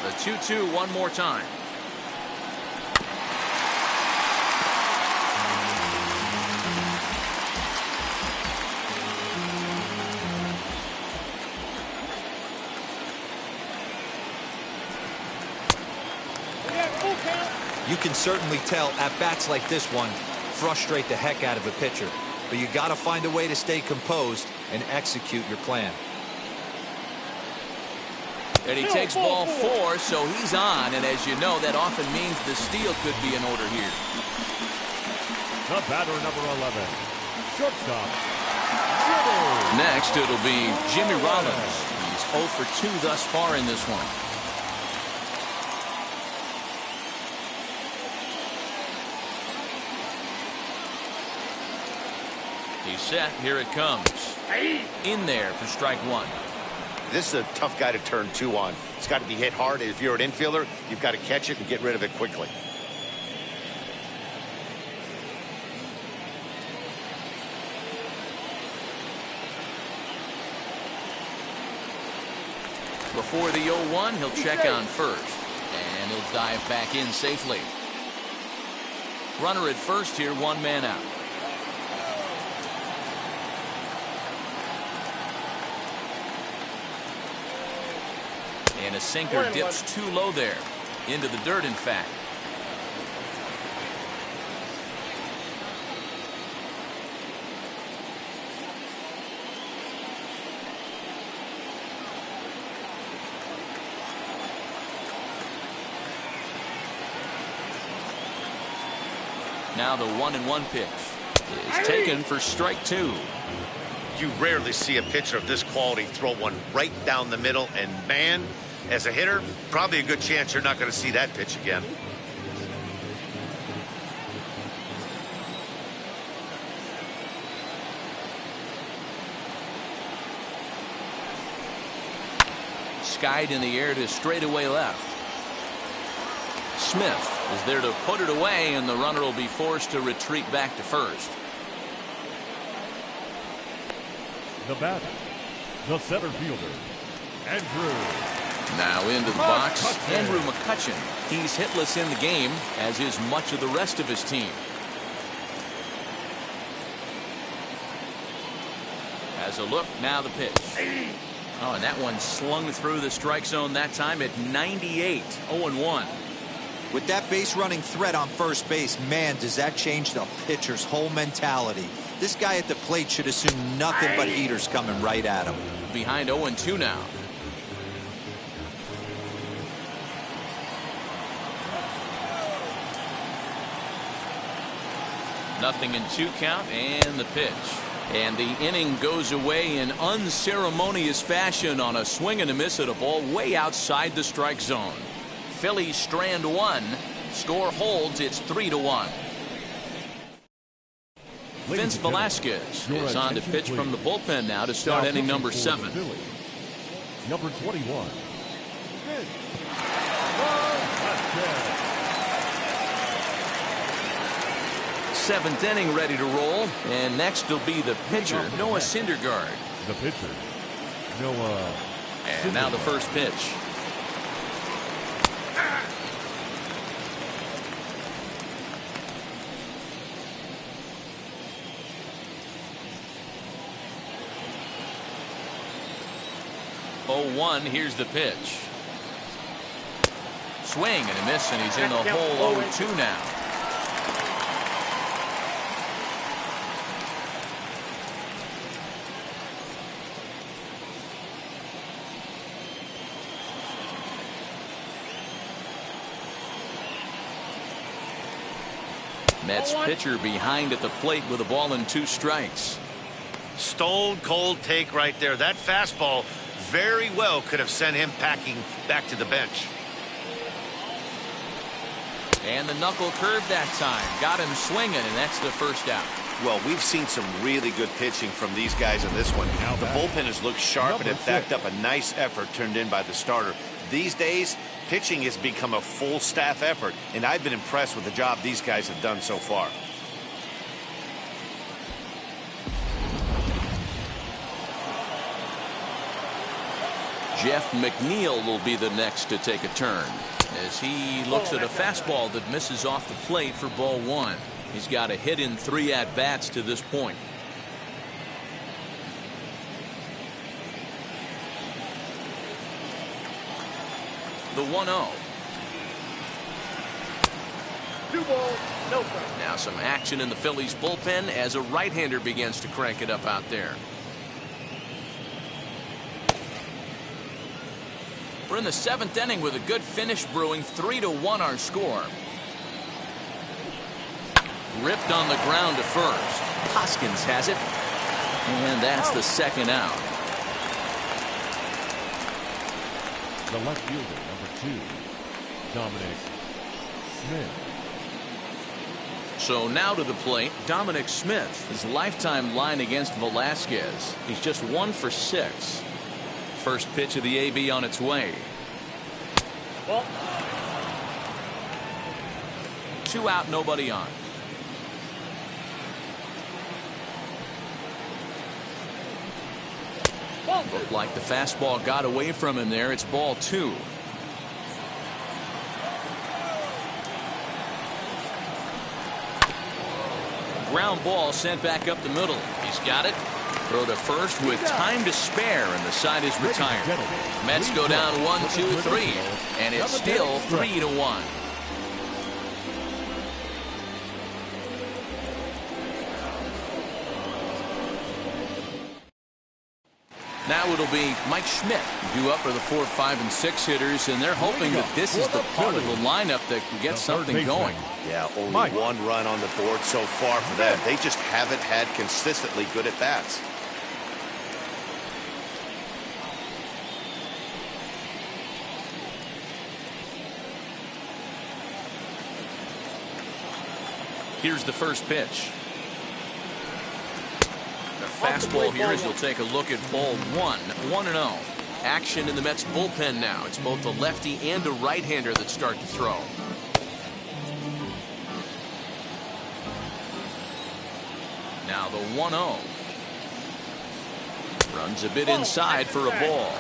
The 2-2 one more time. You can certainly tell at-bats like this one frustrate the heck out of a pitcher. But you got to find a way to stay composed and execute your plan. And he takes ball 4, so he's on. And as you know, that often means the steal could be in order here. The batter, number 11, shortstop. Next, it'll be Jimmy Rollins. He's 0 for 2 thus far in this one. He's set. Here it comes. In there for strike 1. This is a tough guy to turn 2 on. It's got to be hit hard. If you're an infielder, you've got to catch it and get rid of it quickly. Before the 0-1, he'll check on first. And he'll dive back in safely. Runner at first here, 1 man out. And a sinker dips too low there. Into the dirt, in fact. Now the 1-1 pitch is taken for strike 2. You rarely see a pitcher of this quality throw one right down the middle, and man, as a hitter, probably a good chance you're not going to see that pitch again. Skied in the air to straightaway left. Smith is there to put it away, and the runner will be forced to retreat back to first. The batter, the center fielder, Andrew. Now into the box, Andrew McCutchen. He's hitless in the game, as is much of the rest of his team. As a look, now the pitch. Oh, and that one slung through the strike zone that time at 98, 0-1. With that base running threat on first base, man, does that change the pitcher's whole mentality. This guy at the plate should assume nothing but heaters coming right at him. Behind 0-2 now. Nothing in 2 count, and the pitch. And the inning goes away in unceremonious fashion on a swing and a miss at a ball way outside the strike zone. Phillies strand 1. Score holds. It's 3-1. Vince Velasquez is on to pitch from the bullpen now to start inning number 7. Number 21. Seventh inning ready to roll, and next will be the pitcher, Noah Syndergaard. The pitcher, Noah. And now the first pitch. Oh, 0-1, here's the pitch. Swing and a miss, and he's in the hole 0-2 now. Mets pitcher behind at the plate with a ball and 2 strikes. Stone cold take right there. That fastball very well could have sent him packing back to the bench. And the knuckle curve that time. Got him swinging, and that's the first out. Well, we've seen some really good pitching from these guys in this one. The bullpen has looked sharp, and it backed up a nice effort turned in by the starter. These days, pitching has become a full staff effort, and I've been impressed with the job these guys have done so far. Jeff McNeil will be the next to take a turn as he looks at a fastball that misses off the plate for ball 1. He's got a hit in 3 at-bats to this point. The 1-0. 2 balls, no strikes. Now some action in the Phillies bullpen as a right-hander begins to crank it up out there. We're in the 7th inning with a good finish brewing. 3-1 our score. Ripped on the ground to first. Hoskins has it. And that's the second out. The left fielder, number 2, Dominic Smith. So now to the plate, Dominic Smith. His lifetime line against Velasquez. He's just 1 for 6. First pitch of the AB on its way. Ball. 2 out, nobody on. Looked like the fastball got away from him there. It's ball 2. Ground ball sent back up the middle. He's got it. Throw to first with time to spare, and the side is retired. Mets go down 1-2-3, and it's still 3-1. Now it'll be Mike Schmidt due up for the 4, 5, and 6 hitters, and they're hoping that this is the part of the lineup that can get something going. Yeah, only one run on the board so far for them. They just haven't had consistently good at bats. Here's the first pitch. Fastball here as you'll take a look at ball 1-0. Action in the Mets bullpen now. It's both a lefty and a right-hander that start to throw. Now the 1-0. Runs a bit inside for a ball.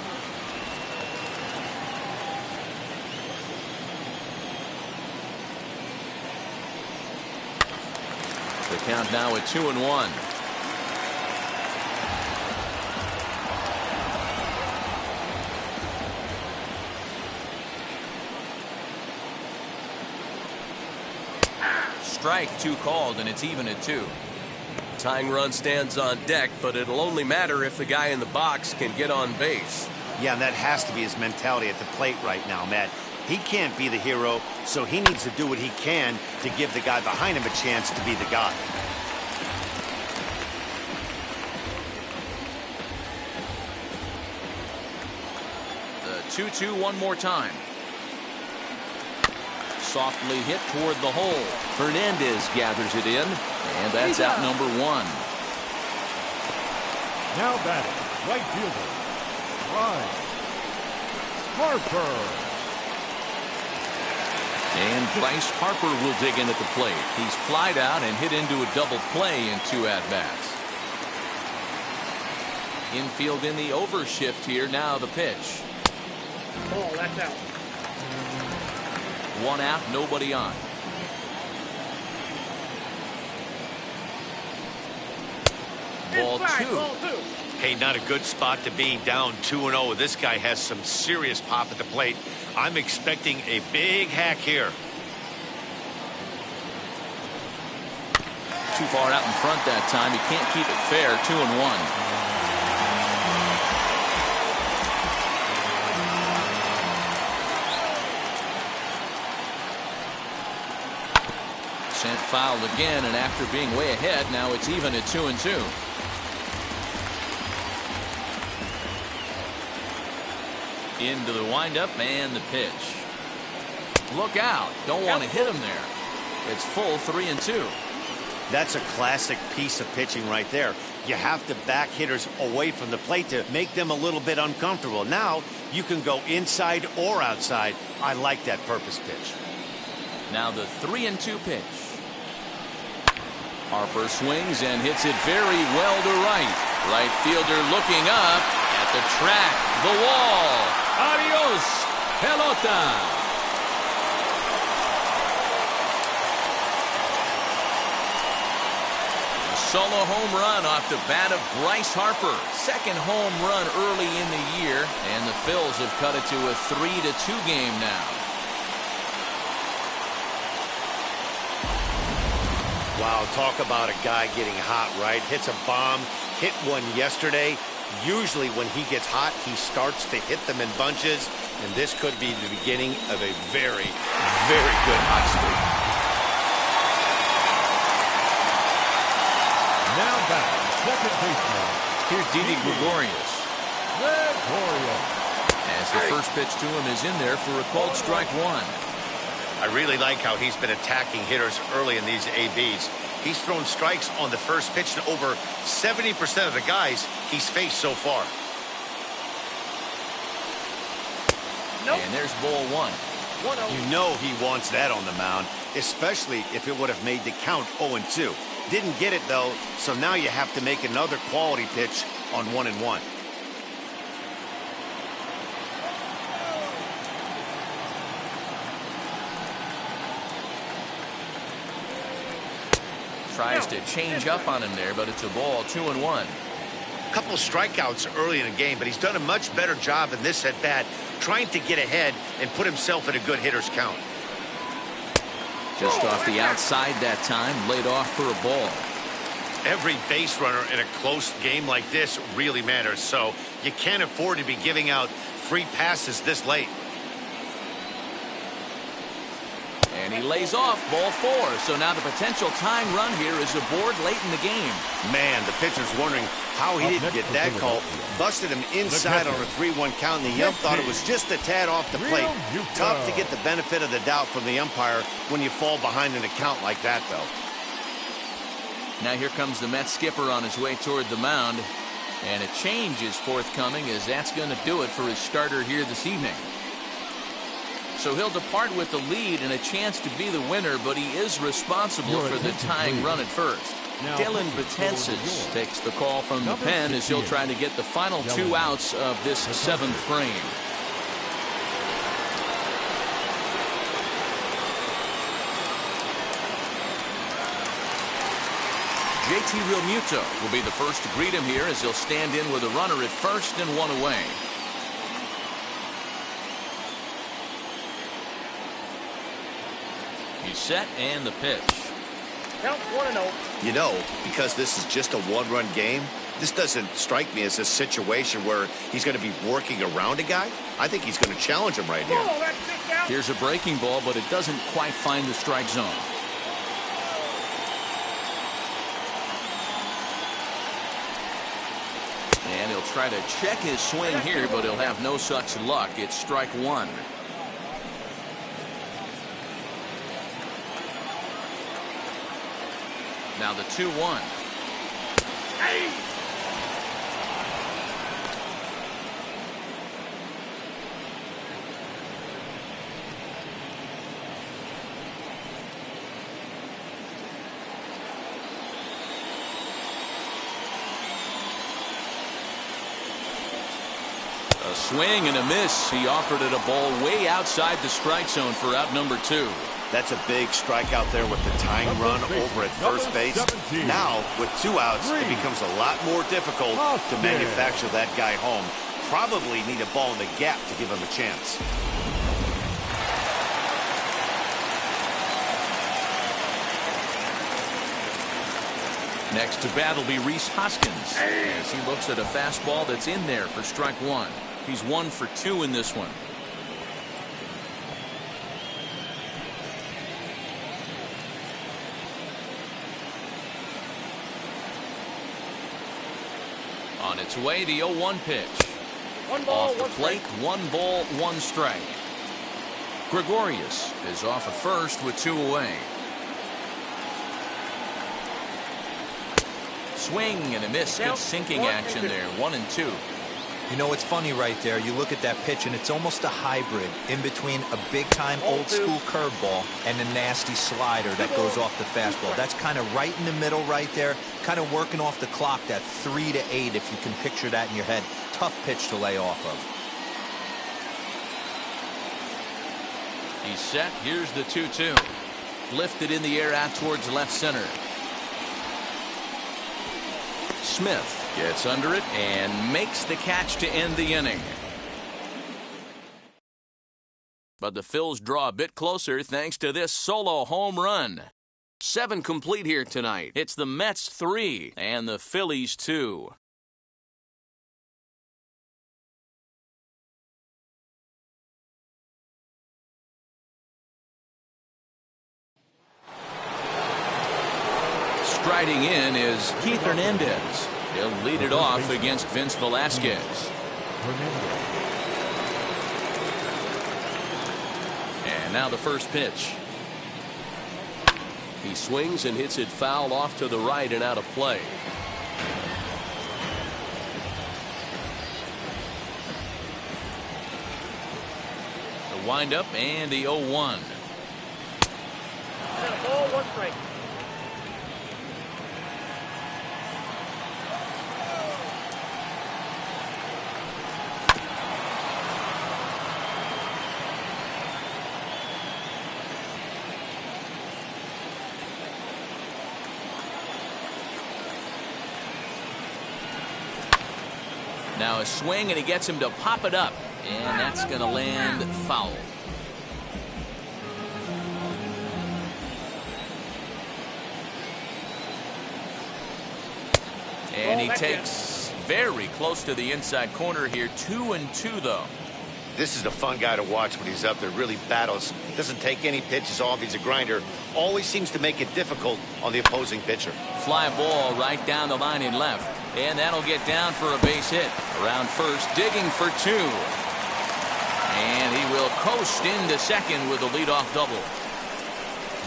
The count now at 2-1. Strike 2 called, and it's even at 2. Tying run stands on deck, but it'll only matter if the guy in the box can get on base. Yeah, and that has to be his mentality at the plate right now, Matt. He can't be the hero, so he needs to do what he can to give the guy behind him a chance to be the guy. The 2-2 one more time. Softly hit toward the hole. Hernandez gathers it in, and that's out number 1. Now batting, right fielder, Bryce Harper. And Bryce Harper will dig in at the plate. He's flied out and hit into a double play in 2 at-bats. Infield in the overshift here. Now the pitch. Ball, that's out. 1 out, nobody on. Ball 2. Hey, not a good spot to be, down 2-0. This guy has some serious pop at the plate. I'm expecting a big hack here. Too far out in front that time. He can't keep it fair. 2-1. Sent foul again, and after being way ahead, now it's even at 2-2. Into the windup and the pitch. Look out. Don't want to hit him there. It's full 3-2. That's a classic piece of pitching right there. You have to back hitters away from the plate to make them a little bit uncomfortable. Now you can go inside or outside. I like that purpose pitch. Now the 3-2 pitch. Harper swings and hits it very well to right. Right fielder looking up at the track, the wall. Adios, pelota. A solo home run off the bat of Bryce Harper. Second home run early in the year, and the Phillies have cut it to a 3-2 game now. Wow, talk about a guy getting hot, right? Hits a bomb, hit one yesterday. Usually when he gets hot, he starts to hit them in bunches, and this could be the beginning of a very, very good hot streak. Now batting, second baseman. Here's Didi Gregorius. As the first pitch to him is in there for a called strike 1. I really like how he's been attacking hitters early in these ABs. He's thrown strikes on the first pitch to over 70% of the guys he's faced so far. Nope. And there's ball 1. You know he wants that on the mound, especially if it would have made the count 0-2. Didn't get it, though, so now you have to make another quality pitch on 1-1. Tries to change up on him there, but it's a ball. 2-1. A couple strikeouts early in the game, but he's done a much better job in this at-bat trying to get ahead and put himself in a good hitter's count. Just off the outside that time, laid off for a ball. Every base runner in a close game like this really matters, so you can't afford to be giving out free passes this late. And he lays off ball 4. So now the potential tying run here is aboard late in the game. Man, the pitcher's wondering how he didn't get that call. Busted him inside on a 3-1 count, and the ump thought it was just a tad off the plate. Tough to get the benefit of the doubt from the umpire when you fall behind in a count like that, though. Now here comes the Mets skipper on his way toward the mound. And a change is forthcoming, as that's going to do it for his starter here this evening. So he'll depart with the lead and a chance to be the winner, but he is responsible for the tying run at first. Dylan Betances takes the call from the pen as he'll try to get the final 2 outs of this 7th frame. JT Realmuto will be the first to greet him here as he'll stand in with a runner at first and 1 away. He's set and the pitch. Count 1-0. You know, because this is just a 1-run game, this doesn't strike me as a situation where he's going to be working around a guy. I think he's going to challenge him right here. Oh, that's just out. Here's a breaking ball, but it doesn't quite find the strike zone. And he'll try to check his swing here, but he'll have no such luck. It's strike 1. Now the 2-1. Hey! A swing and a miss. He offered it a ball way outside the strike zone for out number 2. That's a big strikeout there with the tying run over at first base. Now, with 2 outs, it becomes a lot more difficult to manufacture that guy home. Probably need a ball in the gap to give him a chance. Next to bat will be Rhys Hoskins as he looks at a fastball that's in there for strike 1. He's 1 for 2 in this one. On its way, the 0-1 pitch. 1 ball, Off the 1 plate, strike. 1 ball, 1 strike. Gregorius is off at first with 2 away. Swing and a miss. Good sinking action there. 1-2. You know, it's funny right there. You look at that pitch, and it's almost a hybrid in between a big-time old-school curveball and a nasty slider that goes off the fastball. That's kind of right in the middle right there, kind of working off the clock, that 3 to 8, if you can picture that in your head. Tough pitch to lay off of. He's set. Here's the 2-2. Lifted in the air out towards left center. Smith gets under it and makes the catch to end the inning. But the Phils draw a bit closer thanks to this solo home run. 7 complete here tonight. It's the Mets 3 and the Phillies 2. Striding in is Keith Hernandez. He'll lead it off against Vince Velasquez. And now the first pitch. He swings and hits it foul off to the right and out of play. The windup and the 0-1. And a ball, 1 strike. Now a swing, and he gets him to pop it up. And that's going to land foul. And he takes very close to the inside corner here. 2-2 though. This is a fun guy to watch when he's up there. Really battles. Doesn't take any pitches off. He's a grinder. Always seems to make it difficult on the opposing pitcher. Fly ball right down the line in left. And that'll get down for a base hit. Around first, digging for 2. And he will coast into second with a leadoff double.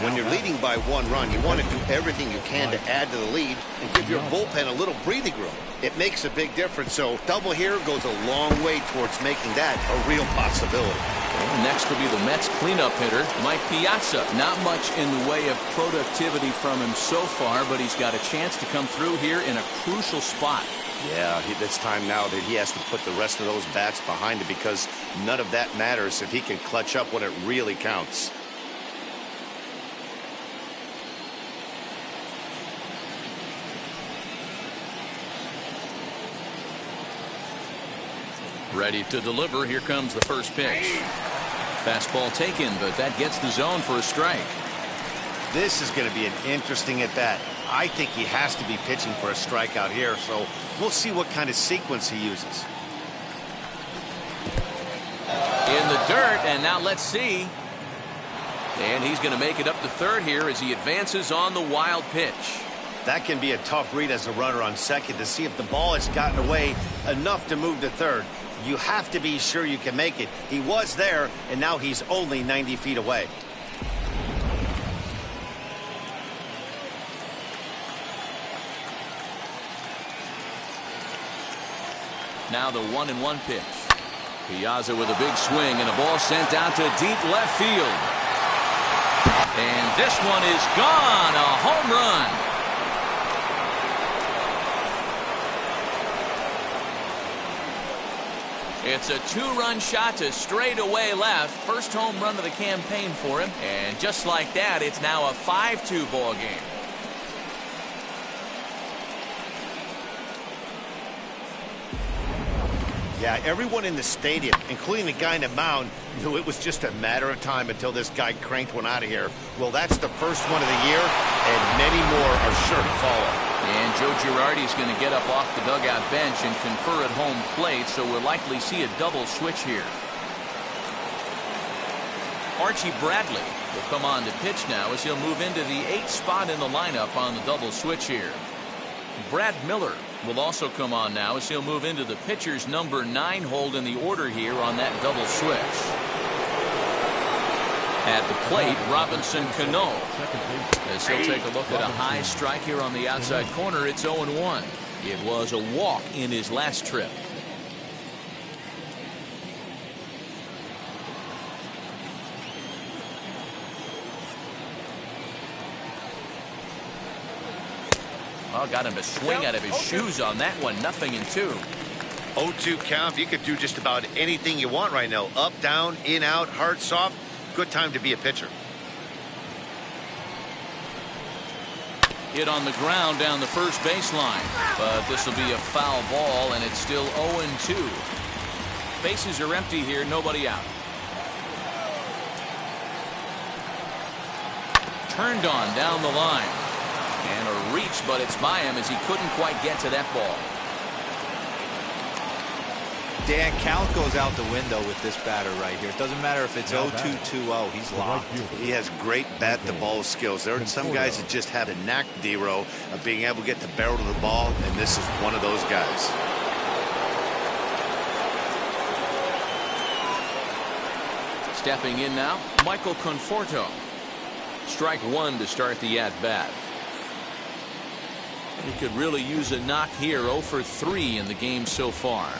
When you're leading by 1 run, you want to do everything you can to add to the lead and give your bullpen a little breathing room. It makes a big difference, so double here goes a long way towards making that a real possibility. Well, next will be the Mets cleanup hitter, Mike Piazza. Not much in the way of productivity from him so far, but he's got a chance to come through here in a crucial spot. Yeah, it's time now that he has to put the rest of those bats behind him, because none of that matters if he can clutch up when it really counts. Ready to deliver. Here comes the first pitch. Fastball taken, but that gets the zone for a strike. This is going to be an interesting at bat. I think he has to be pitching for a strikeout here, so we'll see what kind of sequence he uses. In the dirt, and now let's see. And he's going to make it up to third here as he advances on the wild pitch. That can be a tough read as a runner on second to see if the ball has gotten away enough to move to third. You have to be sure you can make it. He was there, and now he's only 90 feet away. Now the 1-1 pitch. Piazza with a big swing, and a ball sent out to deep left field. And this one is gone. A home run. It's a 2-run shot to straightaway left. First home run of the campaign for him. And just like that, it's now a 5-2 ball game. Yeah, everyone in the stadium, including the guy in the mound, knew it was just a matter of time until this guy cranked one out of here. Well, that's the first one of the year, and many more are sure to follow. And Joe Girardi's going to get up off the dugout bench and confer at home plate, so we'll likely see a double switch here. Archie Bradley will come on to pitch now as he'll move into the 8th spot in the lineup on the double switch here. Brad Miller will also come on now as he'll move into the pitcher's number 9 hold in the order here on that double switch. At the plate, Robinson Cano. As he'll take a look at a high strike here on the outside corner, it's 0-1. It was a walk in his last trip. Oh, got him to swing out of his shoes on that one. 0-2. 0-2 count. You could do just about anything you want right now. Up, down, in, out, hard, soft. Good time to be a pitcher. Hit on the ground down the first baseline. But this will be a foul ball, and it's still 0-2. Bases are empty here. Nobody out. Turned on down the line. And a reach, but it's by him as he couldn't quite get to that ball. Dan, count goes out the window with this batter right here. It doesn't matter if it's 0-2-2-0. He's locked. He has great bat-to-ball skills. There are some guys that just have a knack, D-Row, of being able to get the barrel to the ball, and this is one of those guys. Stepping in now, Michael Conforto. Strike 1 to start the at-bat. He could really use a knock here. 0 for 3 in the game so far.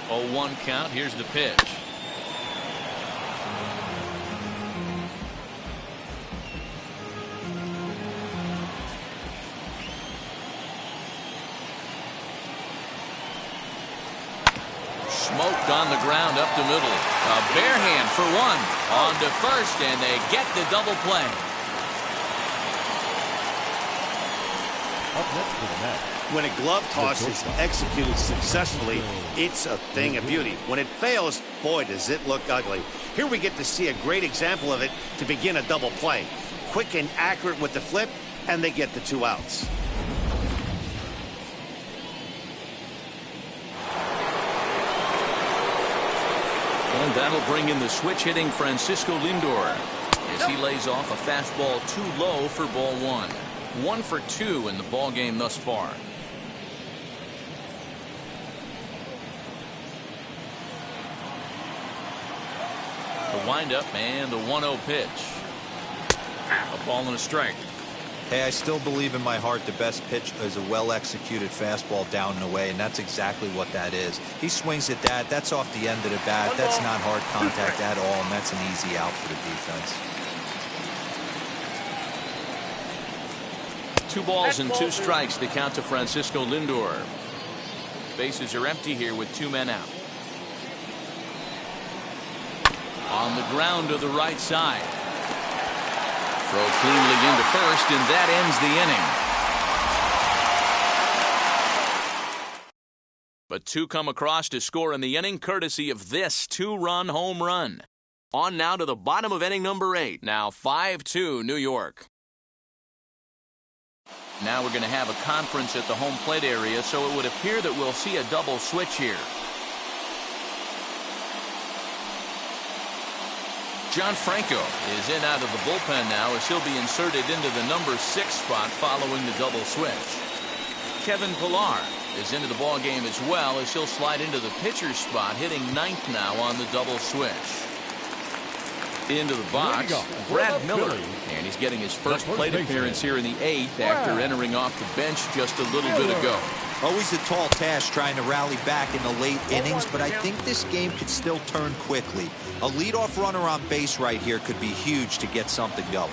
Oh, 1 count. Here's the pitch. Smoked on the ground up the middle. A bare hand for 1. On to first, and they get the double play. Up next for the Mets. When a glove toss is executed successfully, it's a thing of beauty. When it fails, boy, does it look ugly. Here we get to see a great example of it to begin a double play. Quick and accurate with the flip, and they get the 2 outs. And that'll bring in the switch-hitting Francisco Lindor as he lays off a fastball too low for ball 1. 1 for 2 in the ball game thus far. The windup and the 1-0 pitch. A ball and a strike. Hey, I still believe in my heart the best pitch is a well-executed fastball down and away, and that's exactly what that is. He swings at that. That's off the end of the bat. That's not hard contact at all, and that's an easy out for the defense. 2 balls and 2 strikes to count to Francisco Lindor. Bases are empty here with 2 men out. On the ground to the right side. Throw cleanly into first, and that ends the inning. But 2 come across to score in the inning, courtesy of this 2-run home run. On now to the bottom of inning number 8. Now 5-2 New York. Now we're going to have a conference at the home plate area, so it would appear that we'll see a double switch here. John Franco is in out of the bullpen now as he'll be inserted into the number 6 spot following the double switch. Kevin Pillar is into the ball game as well as he'll slide into the pitcher's spot, hitting 9th now on the double switch. Into the box, Brad Miller, and he's getting his first plate appearance here in the 8th after entering off the bench just a little bit ago. Always a tall task trying to rally back in the late innings, but I think this game could still turn quickly. A leadoff runner on base right here could be huge to get something going.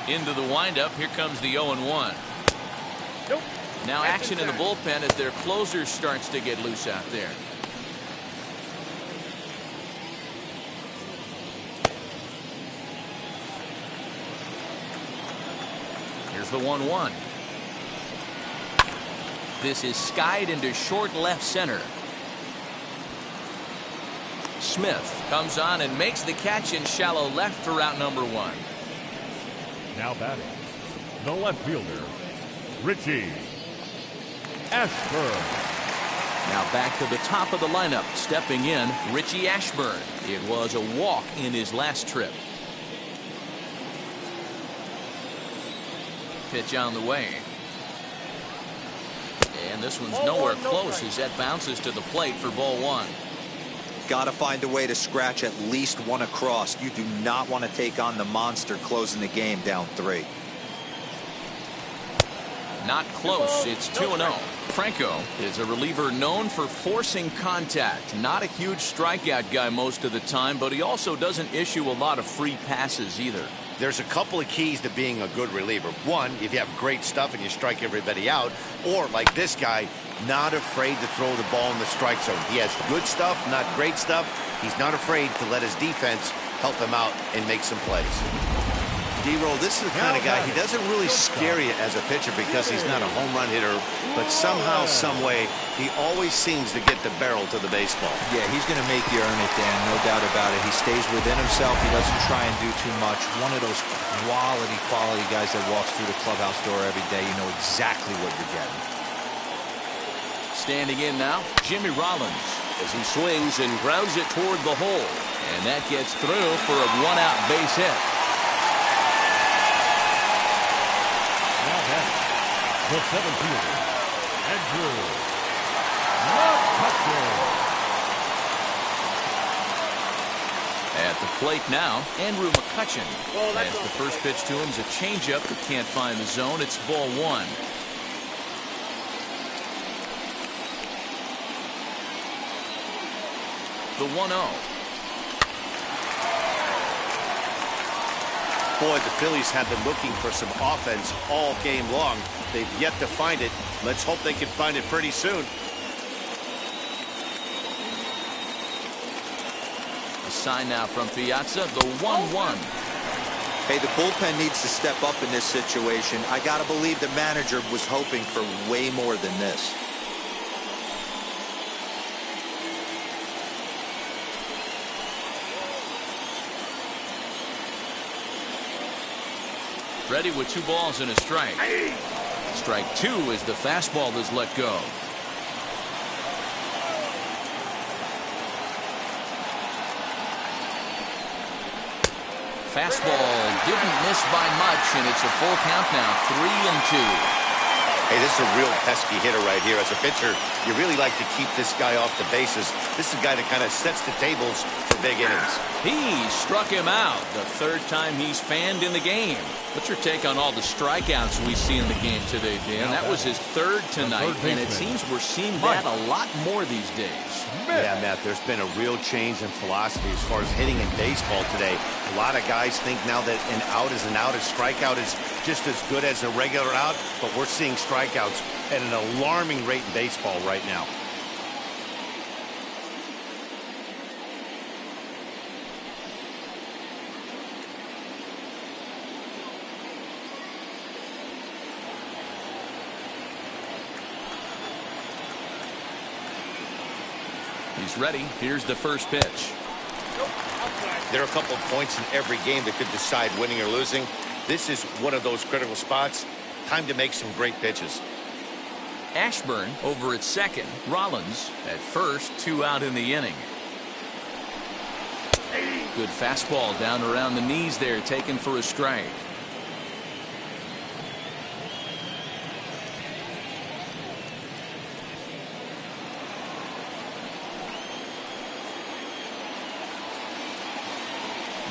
Into the windup, here comes the 0-1. Now action in the bullpen as their closer starts to get loose out there. Here's the 1-1. This is skied into short left center. Smith comes on and makes the catch in shallow left for out number 1. Now batting, the left fielder, Richie Ashburn. Now back to the top of the lineup, stepping in, Richie Ashburn. It was a walk in his last trip. Pitch on the way. And this one's nowhere close as that bounces to the plate for ball 1. Got to find a way to scratch at least 1 across. You do not want to take on the monster closing the game down 3. Not close. It's 2-0. Franco is a reliever known for forcing contact. Not a huge strikeout guy most of the time, but he also doesn't issue a lot of free passes either. There's a couple of keys to being a good reliever. One, if you have great stuff and you strike everybody out, or like this guy, not afraid to throw the ball in the strike zone. He has good stuff, not great stuff. He's not afraid to let his defense help him out and make some plays. D-Roll, this is the kind of guy, he doesn't really scare you as a pitcher because he's not a home run hitter, but somehow, some way, he always seems to get the barrel to the baseball. Yeah, he's going to make you earn it, Dan, no doubt about it. He stays within himself. He doesn't try and do too much. One of those quality guys that walks through the clubhouse door every day. You know exactly what you're getting. Standing in now, Jimmy Rollins as he swings and grounds it toward the hole. And that gets through for a 1-out base hit. The 7th fielder, Andrew McCutchen. At the plate now, Andrew McCutchen. As the first pitch to him is a changeup that can't find the zone. It's ball 1. The 1-0. Boy, the Phillies have been looking for some offense all game long. They've yet to find it. Let's hope they can find it pretty soon. A sign now from Piazza, the 1-1. Hey, the bullpen needs to step up in this situation. I got to believe the manager was hoping for way more than this. Ready with 2 balls and a strike. Strike 2 as the fastball is let go. Fastball didn't miss by much, and it's a full count now, 3-2. Hey, this is a real pesky hitter right here. As a pitcher, you really like to keep this guy off the bases. This is a guy that kind of sets the tables for big innings. He struck him out the 3rd time he's fanned in the game. What's your take on all the strikeouts we see in the game today, Dan? That was his 3rd tonight, and it seems we're seeing that a lot more these days. Yeah, Matt, there's been a real change in philosophy as far as hitting in baseball today. A lot of guys think now that an out is an out, a strikeout is just as good as a regular out, but we're seeing strikeouts at an alarming rate in baseball right now. He's ready. Here's the first pitch. There are a couple of points in every game that could decide winning or losing. This is one of those critical spots. Time to make some great pitches. Ashburn over at second. Rollins at first, 2 out in the inning. Good fastball down around the knees there, taken for a strike.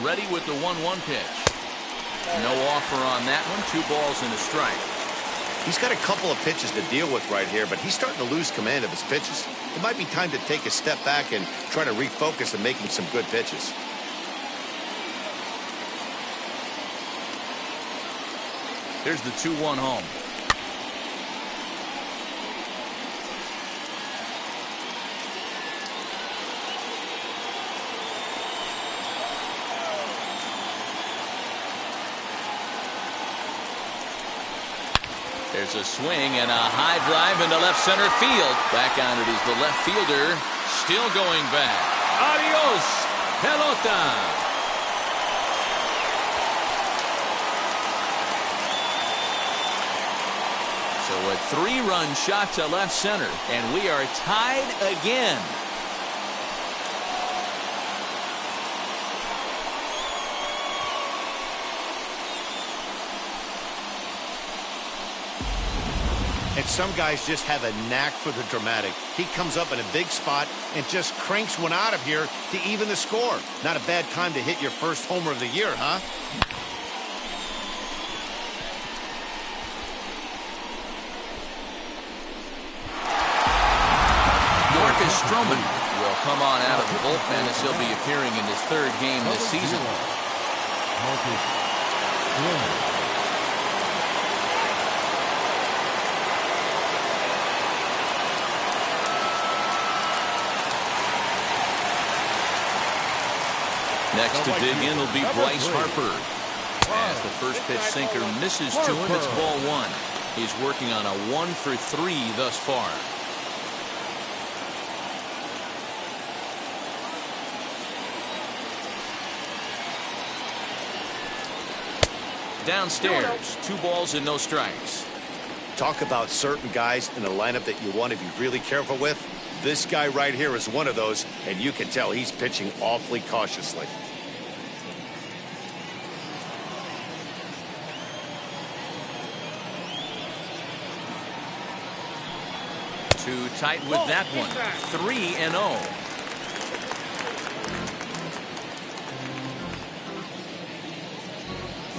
Ready with the 1-1 pitch. No offer on that one. 2 balls and a strike. He's got a couple of pitches to deal with right here, but he's starting to lose command of his pitches. It might be time to take a step back and try to refocus on making some good pitches. There's the 2-1 home. There's a swing and a high drive into left center field. Back on it is the left fielder, still going back. Adios, pelota. So a 3-run shot to left center, and we are tied again. And some guys just have a knack for the dramatic. He comes up in a big spot and just cranks one out of here to even the score. Not a bad time to hit your first homer of the year, huh? Marcus Stroman will come on out of the bullpen as he'll be appearing in his 3rd game this season. Marcus Stroman. Next to dig in will be Bryce Harper. As the first pitch sinker misses to him, it's ball 1. He's working on a 1 for 3 thus far. Downstairs, 2 balls and no strikes. Talk about certain guys in the lineup that you want to be really careful with. This guy right here is one of those, and you can tell he's pitching awfully cautiously. Too tight with that one. 3-0.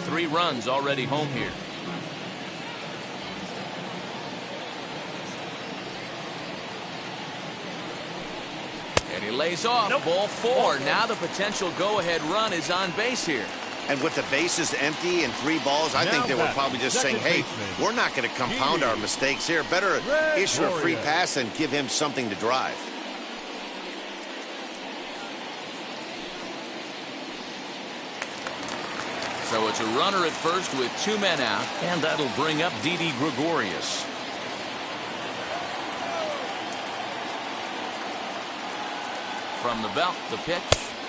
Three runs already home here. And he lays off. Ball 4. Now the potential go-ahead run is on base here. And with the bases empty and 3 balls, I think they were probably just saying, hey, we're not going to compound our mistakes here. Better issue a free pass and give him something to drive. So it's a runner at first with 2 men out, and that'll bring up Didi Gregorius. From the belt, the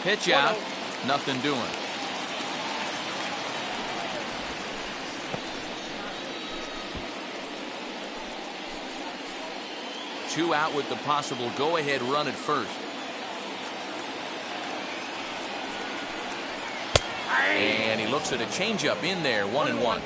pitch out, nothing doing. Two out with the possible go-ahead run at first. And he looks at a changeup in there, 1-1.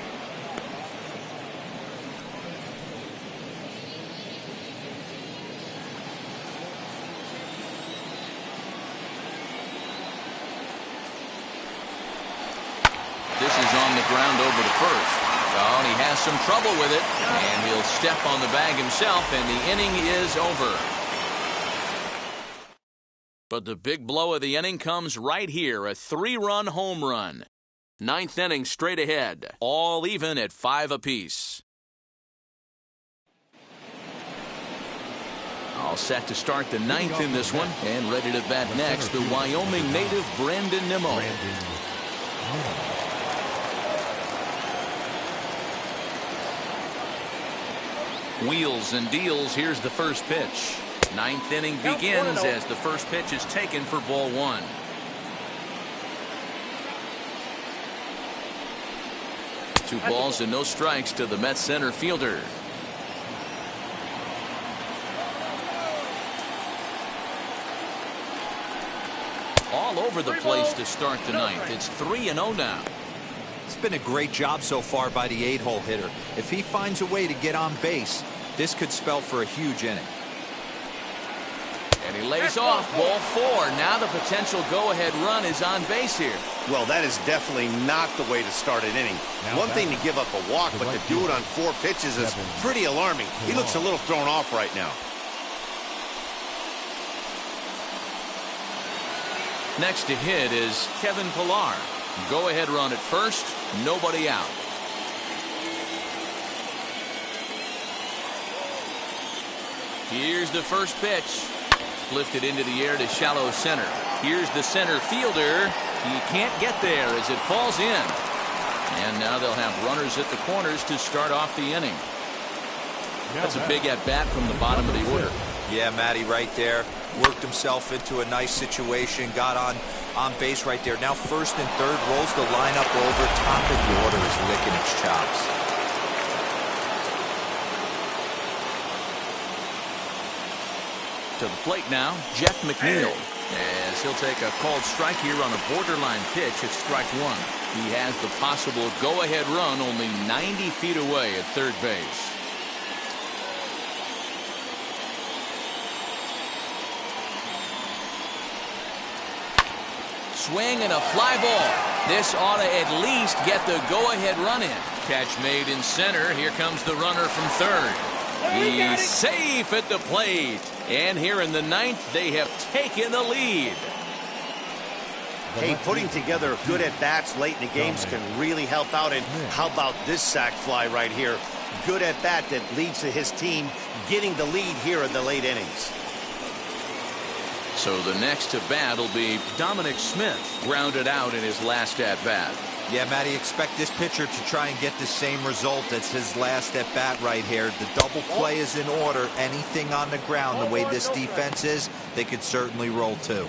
This is on the ground over to first. Oh, and he has some trouble with it, and he'll step on the bag himself, and the inning is over. But the big blow of the inning comes right here, a 3-run home run. 9th inning straight ahead, all even at 5 apiece. All set to start the 9th in this one, and ready to bat next, the Wyoming native Brandon Nimmo. Wheels and deals. Here's the first pitch. 9th inning begins as the first pitch is taken for ball 1. Two balls and no strikes to the Mets center fielder. All over the place to start the 9th. It's 3-0 now. It's been a great job so far by the 8-hole hitter. If he finds a way to get on base, this could spell for a huge inning. And he lays off ball 4. Now the potential go-ahead run is on base here. Well, that is definitely not the way to start an inning. One thing to give up a walk, but to do it on 4 pitches is pretty alarming. He looks a little thrown off right now. Next to hit is Kevin Pillar. Go-ahead run at first, nobody out. Here's the first pitch. Lifted into the air to shallow center. Here's the center fielder. He can't get there as it falls in. And now they'll have runners at the corners to start off the inning. That's a big at-bat from the bottom of the order. Yeah, Matty, right there. Worked himself into a nice situation. Got on base right there. Now first and third, rolls the lineup over. Top of the order is licking its chops. To the plate now, Jeff McNeil. As he'll take a called strike here on a borderline pitch at strike 1. He has the possible go-ahead run only 90 feet away at third base. Swing and a fly ball. This ought to at least get the go-ahead run in. Catch made in center. Here comes the runner from third. He's safe at the plate. And here in the 9th, they have taken the lead. Hey, putting together good at-bats late in the games can really help out. And how about this sac fly right here? Good at-bat that leads to his team getting the lead here in the late innings. So the next to bat will be Dominic Smith, grounded out in his last at-bat. Yeah, Matty, expect this pitcher to try and get the same result as his last at-bat right here. The double play is in order. Anything on the ground, the way this defense is, they could certainly roll too.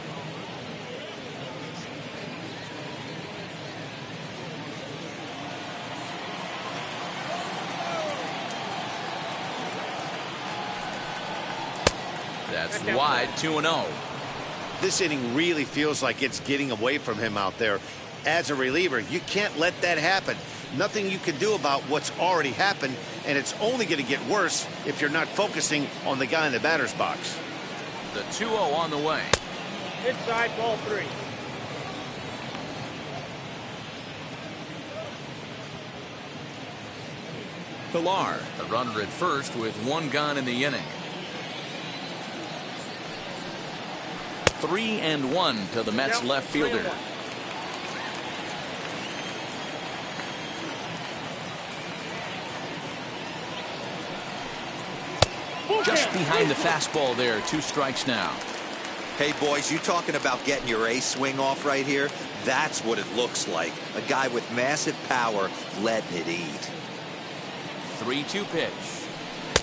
That's wide, 2-0. This inning really feels like it's getting away from him out there. As a reliever, you can't let that happen. Nothing you can do about what's already happened, and it's only going to get worse if you're not focusing on the guy in the batter's box. The 2-0 on the way. Inside, ball 3. Pillar, the runner at first with 1 gone in the inning. 3-1 to the Mets left fielder. Just behind the fastball there. 2 strikes now. Hey, boys, you talking about getting your ace swing off right here? That's what it looks like. A guy with massive power letting it eat. 3-2 pitch.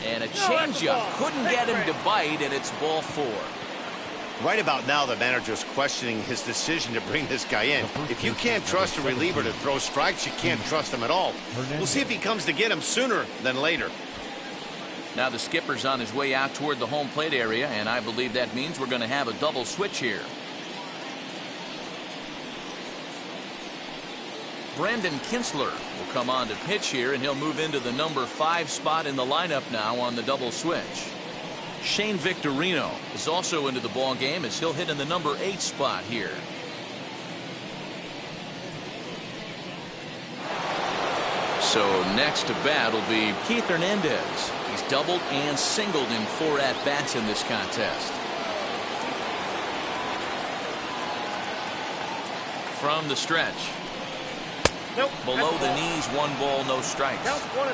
And a changeup. Couldn't get him to bite, and it's ball 4. Right about now, the manager's questioning his decision to bring this guy in. If you can't trust a reliever to throw strikes, you can't trust him at all. We'll see if he comes to get him sooner than later. Now the skipper's on his way out toward the home plate area, and I believe that means we're going to have a double switch here. Brandon Kinsler will come on to pitch here, and he'll move into the number 5 spot in the lineup now on the double switch. Shane Victorino is also into the ball game as he'll hit in the number 8 spot here. So next to bat will be Keith Hernandez. He's doubled and singled in 4 at-bats in this contest. From the stretch. Nope. Below the knees, 1 ball, no strikes. Count 1-0.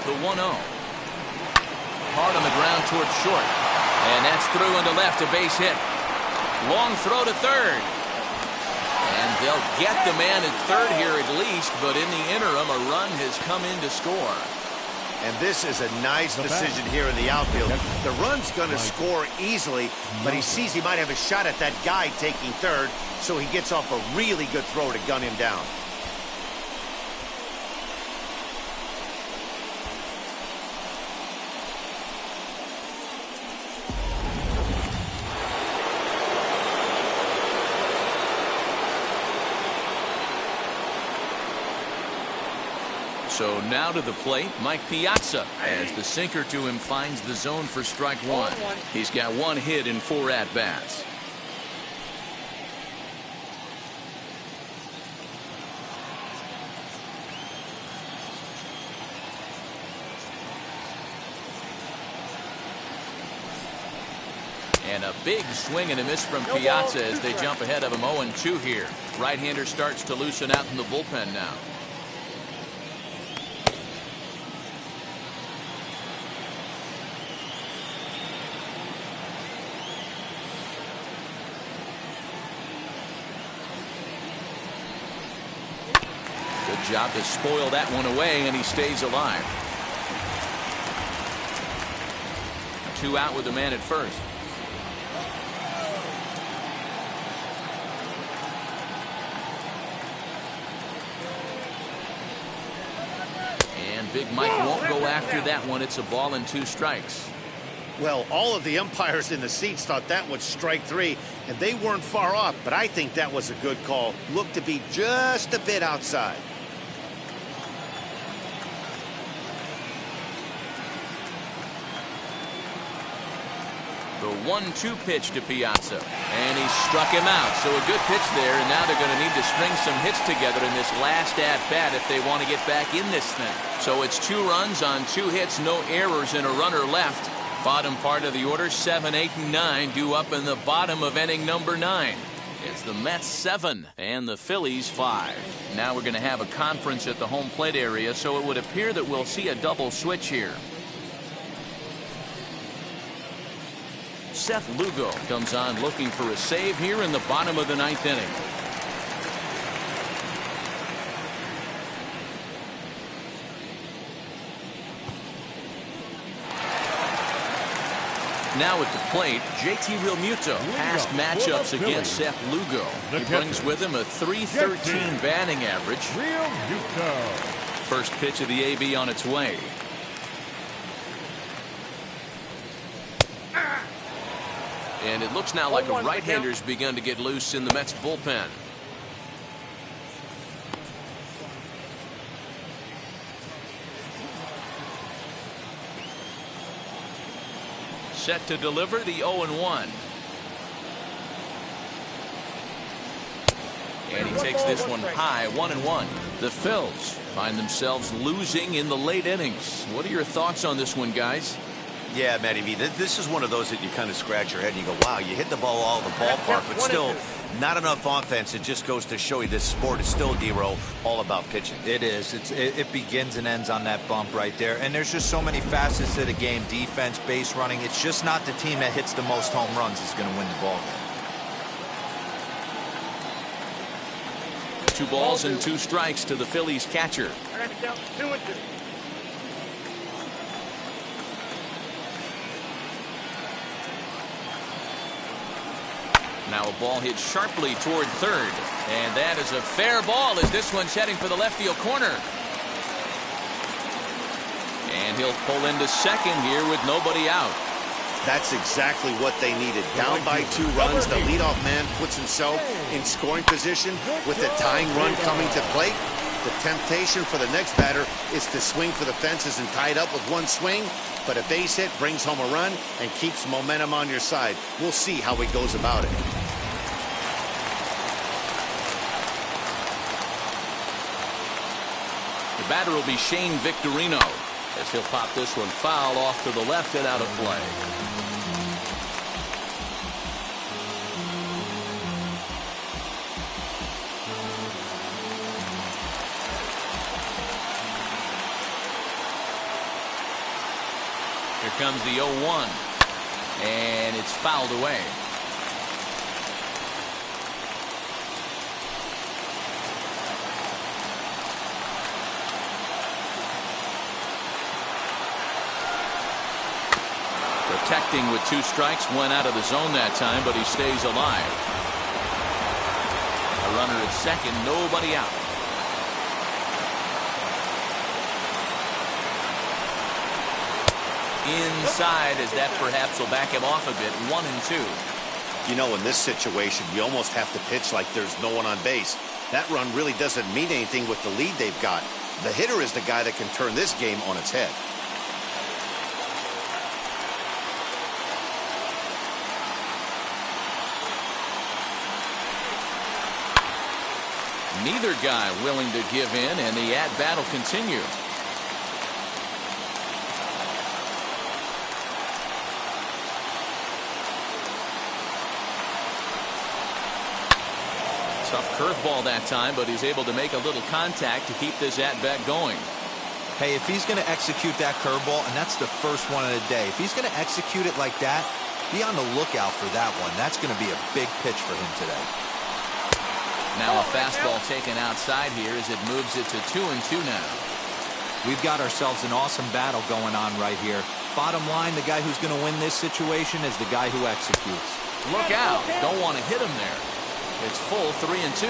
The 1-0. Hard on the ground towards short. And that's through into left, a base hit. Long throw to third. And they'll get the man at third here at least, but in the interim, a run has come in to score. And this is a nice decision here in the outfield. The run's going to score easily, but he sees he might have a shot at that guy taking third, so he gets off a really good throw to gun him down. So now to the plate, Mike Piazza, as the sinker to him finds the zone for strike 1. He's got 1 hit in 4 at-bats. And a big swing and a miss from Piazza as they jump ahead of him 0-2 here. Right-hander starts to loosen out in the bullpen now. Good job to spoil that one away, and he stays alive. 2 out with the man at first. And Big Mike won't go after that one. It's a ball and 2 strikes. Well, all of the umpires in the seats thought that was strike 3, and they weren't far off, but I think that was a good call. Looked to be just a bit outside. The 1-2 pitch to Piazza, and he struck him out. So a good pitch there, and now they're going to need to string some hits together in this last at-bat if they want to get back in this thing. So it's 2 runs on 2 hits, no errors, and a runner left. Bottom part of the order, 7, 8, and 9 due up in the bottom of inning number 9. It's the Mets 7 and the Phillies 5. Now we're going to have a conference at the home plate area, so it would appear that we'll see a double switch here. Seth Lugo comes on looking for a save here in the bottom of the 9th inning. Now at the plate, JT Realmuto. Past matchups against Seth Lugo. He brings with him a .313 batting average. First pitch of the AB on its way. And it looks now like a right-hander's begun to get loose in the Mets bullpen. Set to deliver the 0-1. And he takes this one high, 1-1. The Phils find themselves losing in the late innings. What are your thoughts on this one, guys? Yeah, Matty V, this is one of those that you kind of scratch your head and you go, wow, you hit the ball all the ballpark, but still, Not enough offense. It just goes to show you this sport is still, D-Row, all about pitching. It is. It begins and ends on that bump right there. And there's just so many facets to the game. Defense, base running. It's just not the team that hits the most home runs is going to win the ball game. 2 balls and 2 strikes to the Phillies catcher. I got to count 2 and 2. Now a ball hit sharply toward third. And that is a fair ball as this one's heading for the left field corner. And he'll pull into second here with nobody out. That's exactly what they needed. Down by 2 runs, the leadoff man puts himself in scoring position with the tying run coming to plate. The temptation for the next batter is to swing for the fences and tie it up with 1 swing. But a base hit brings home a run and keeps momentum on your side. We'll see how he goes about it. The batter will be Shane Victorino as he'll pop this one foul off to the left and out of play. Here comes the 0-1, and it's fouled away. Protecting with 2 strikes, went out of the zone that time, but he stays alive. A runner at second, nobody out. Inside, as that perhaps will back him off a bit. 1 and 2. You know, in this situation, you almost have to pitch like there's no one on base. That run really doesn't mean anything with the lead they've got. The hitter is the guy that can turn this game on its head. Neither guy willing to give in, and the at-bat will continue. Tough curveball that time, but he's able to make a little contact to keep this at-bat going. Hey, if he's going to execute that curveball, and that's the first one of the day, if he's going to execute it like that, be on the lookout for that one. That's going to be a big pitch for him today. Now a fastball taken outside here as it moves it to 2 and 2 now. We've got ourselves an awesome battle going on right here. Bottom line, the guy who's going to win this situation is the guy who executes. Look out. Don't want to hit him there. It's full 3 and 2.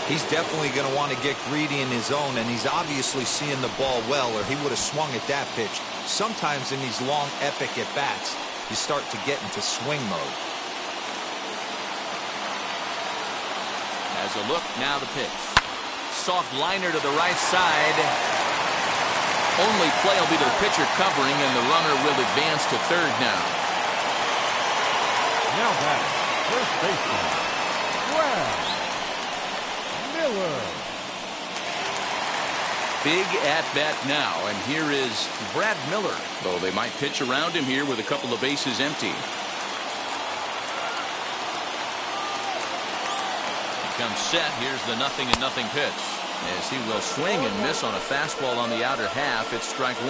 He's definitely going to want to get greedy in his zone, and he's obviously seeing the ball well, or he would have swung at that pitch. Sometimes in these long, epic at-bats, you start to get into swing mode. As a look, now the pitch. Soft liner to the right side. Only play will be to the pitcher covering, and the runner will advance to third now. Now batting, first baseman, Brad Miller. Big at-bat now, and here is Brad Miller, though they might pitch around him here with a couple of bases empty. Comes set. Here's the 0-0 pitch as he will swing and miss on a fastball on the outer half. It's strike 1.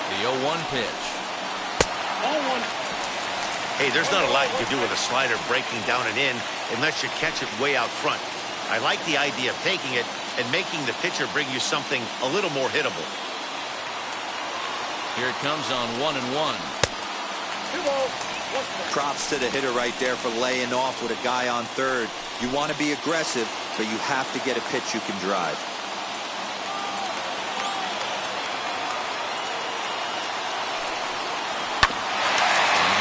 The 0-1 pitch. 0-1. Hey, there's not a lot you can do with a slider breaking down and in unless you catch it way out front. I like the idea of taking it and making the pitcher bring you something a little more hittable. Here it comes on 1-1. 2 balls, 1 strike. Props to the hitter right there for laying off with a guy on third. You want to be aggressive, but you have to get a pitch you can drive.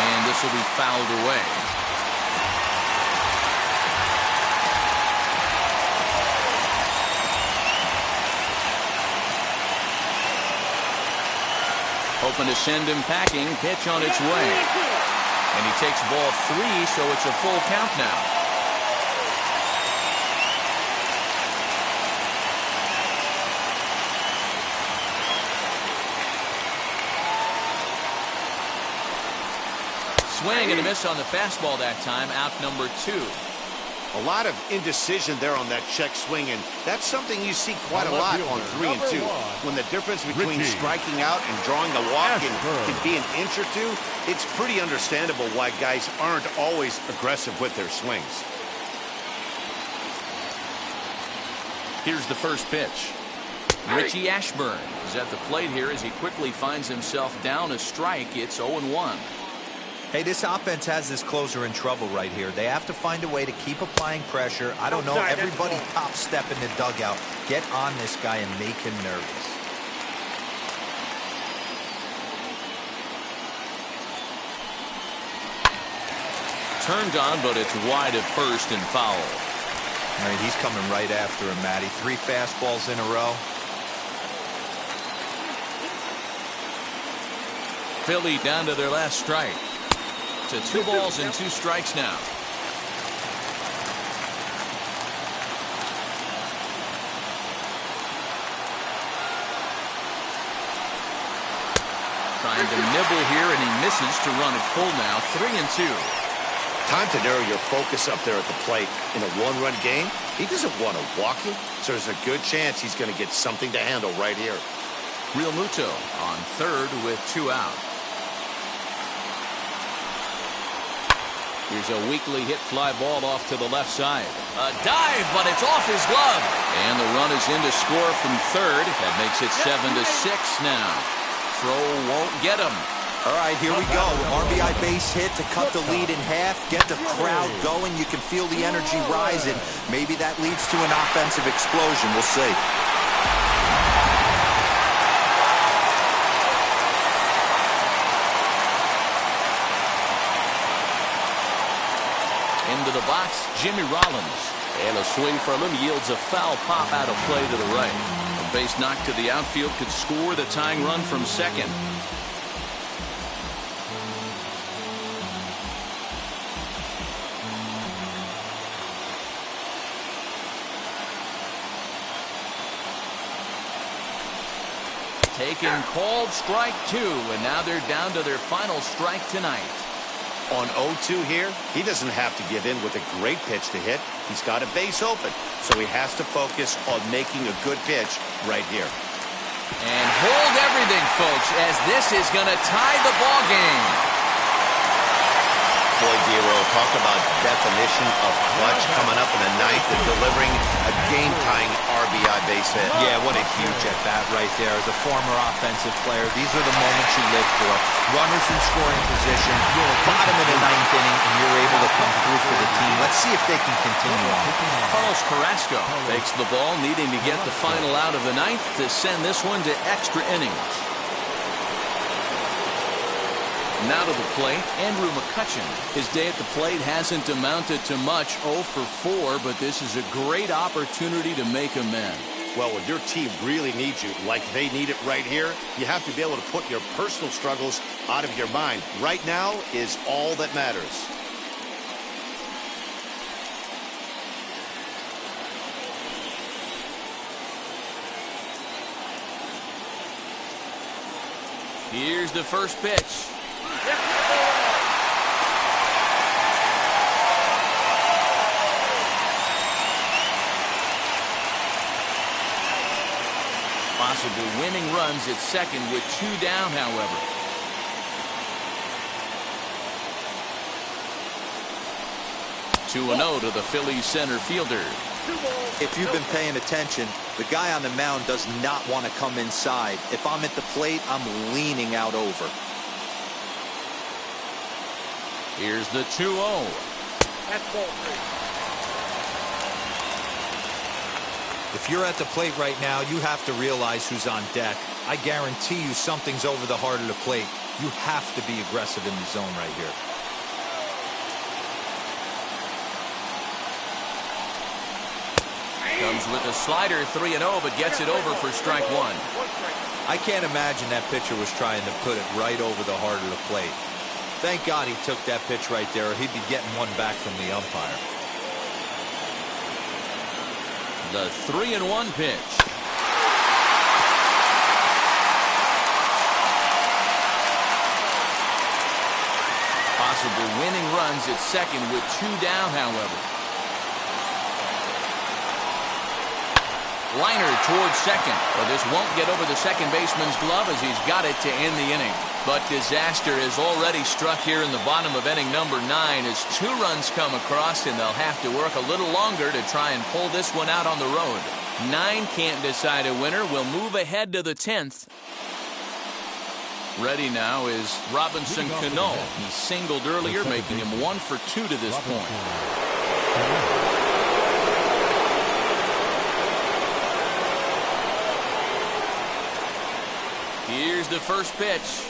And this will be fouled away. Hoping to send him packing. Pitch on its way. And he takes ball 3, so it's a full count now. swing and a miss on the fastball that time. Out number 2. A lot of indecision there on that check swing, and that's something you see quite a lot on 3 and 2. When the difference between striking out and drawing a walk can be an inch or two, it's pretty understandable why guys aren't always aggressive with their swings. Here's the first pitch. Richie Ashburn is at the plate here as he quickly finds himself down a strike. It's 0-1. Hey, this offense has this closer in trouble right here. They have to find a way to keep applying pressure. I don't know, everybody top step in the dugout. Get on this guy and make him nervous. Turned on, but it's wide at first and foul. All right, he's coming right after him, Matty. 3 fastballs in a row. Philly down to their last strike. To 2 balls and 2 strikes now. Trying to nibble here, and he misses to run it full now. 3 and 2. Time to narrow your focus up there at the plate. In a 1-run game, he doesn't want to walk you, so there's a good chance he's going to get something to handle right here. Real Muto on third with 2 out. Here's a weakly hit fly ball off to the left side. A dive, but it's off his glove. And the run is in to score from third. That makes it 7-6 now. Throw won't get him. All right, here we go. RBI base hit to cut the lead in half, get the crowd going. You can feel the energy rising. Maybe that leads to an offensive explosion. We'll see. Into the box, Jimmy Rollins. And a swing from him yields a foul pop out of play to the right. A base knock to the outfield could score the tying run from second. Taken, called strike 2, and now they're down to their final strike tonight. On 0-2 here, he doesn't have to give in with a great pitch to hit. He's got a base open, so he has to focus on making a good pitch right here. And hold everything, folks, as this is going to tie the ball game. Boy, Dero, talk about definition of clutch coming up in the ninth and delivering a game-tying RBI base hit. Yeah, what a huge at-bat right there. As a former offensive player, these are the moments you live for. Runners in scoring position, bottom of the ninth inning, and you're able to come through for the team. Let's see if they can continue on. Carlos Carrasco takes the ball, needing to get the final out of the ninth to send this one to extra innings. Now to the plate, Andrew McCutchen. His day at the plate hasn't amounted to much, 0 for 4, but this is a great opportunity to make amends. Well, when your team really needs you, like they need it right here, you have to be able to put your personal struggles out of your mind. Right now is all that matters. Here's the first pitch. Possible winning runs at second with 2 down, however. Two and 0 to the Phillies center fielder. If you've been paying attention, the guy on the mound does not want to come inside. If I'm at the plate, I'm leaning out over. Here's the 2-0. That's ball 3. If you're at the plate right now, you have to realize who's on deck. I guarantee you something's over the heart of the plate. You have to be aggressive in the zone right here. Comes with a slider, 3-0, but gets it over for strike 1. I can't imagine that pitcher was trying to put it right over the heart of the plate. Thank God he took that pitch right there, or he'd be getting one back from the umpire. The 3-1 pitch. possible winning runs at second with 2 down, however. Liner towards second. Well, this won't get over the second baseman's glove as he's got it to end the inning. But disaster has already struck here in the bottom of inning number 9 as 2 runs come across, and they'll have to work a little longer to try and pull this one out on the road. 9 can't decide a winner. We'll move ahead to the 10th. Ready now is Robinson Cano. He singled earlier, making him 1 for 2 to this point. Here's the first pitch.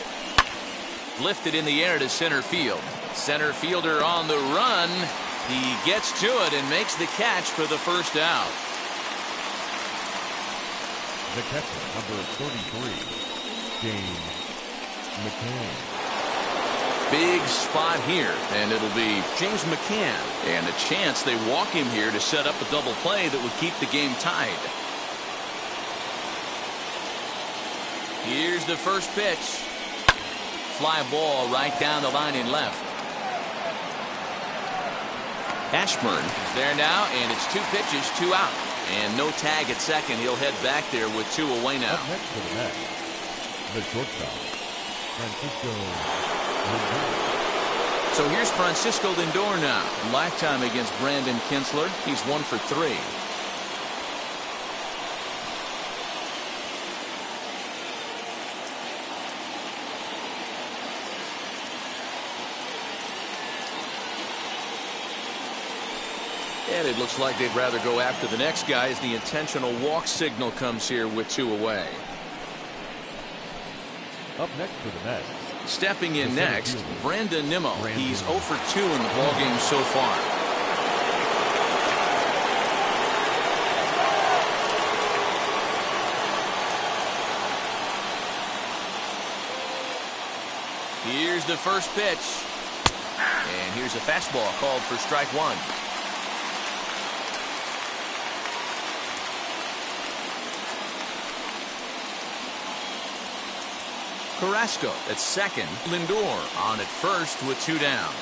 Lifted in the air to center field. Center fielder on the run. He gets to it and makes the catch for the first out. The catcher, number 33, James McCann. Big spot here, and it'll be James McCann. And a chance they walk him here to set up a double play that would keep the game tied. Here's the first pitch. Fly ball right down the line in left. Ashburn is there now, and it's 2 pitches, 2 out. And no tag at second. He'll head back there with 2 away now. Up next for the Mets, the shortstop, Francisco Lindor. So here's Francisco Lindor now. Lifetime against Brandon Kinsler. He's 1 for 3. And it looks like they'd rather go after the next guy as the intentional walk signal comes here with 2 away. Up next for the Mets. Stepping in next, Brandon Nimmo. He's 0 for 2 in the ballgame so far. Here's the first pitch. And here's a fastball called for strike 1. Carrasco at second. Lindor on at first with 2 down.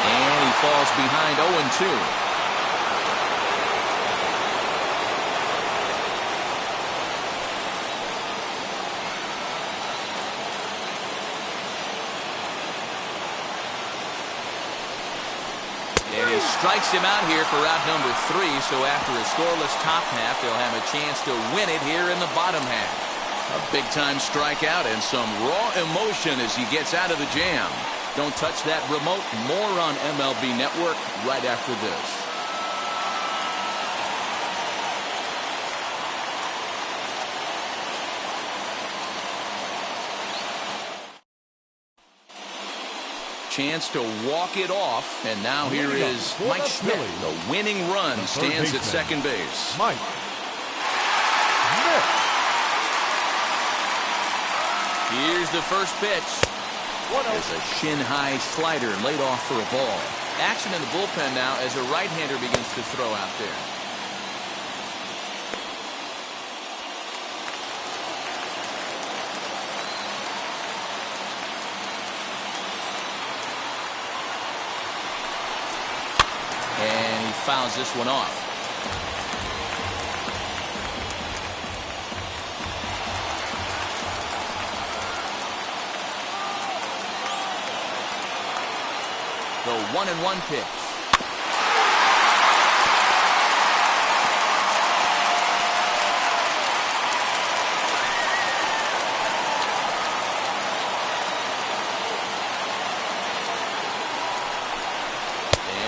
And he falls behind 0-2. And he strikes him out here for out number 3, so after a scoreless top half, they'll have a chance to win it here in the bottom half. A big-time strikeout and some raw emotion as he gets out of the jam. Don't touch that remote. More on MLB Network right after this. Chance to walk it off, and now here is Mike Schmidt. The winning run stands at second base. Mike Schmidt. Here's the first pitch. There's a shin-high slider laid off for a ball. Action in the bullpen now as a right-hander begins to throw out there. And he fouls this one off. The 1-1 pitch.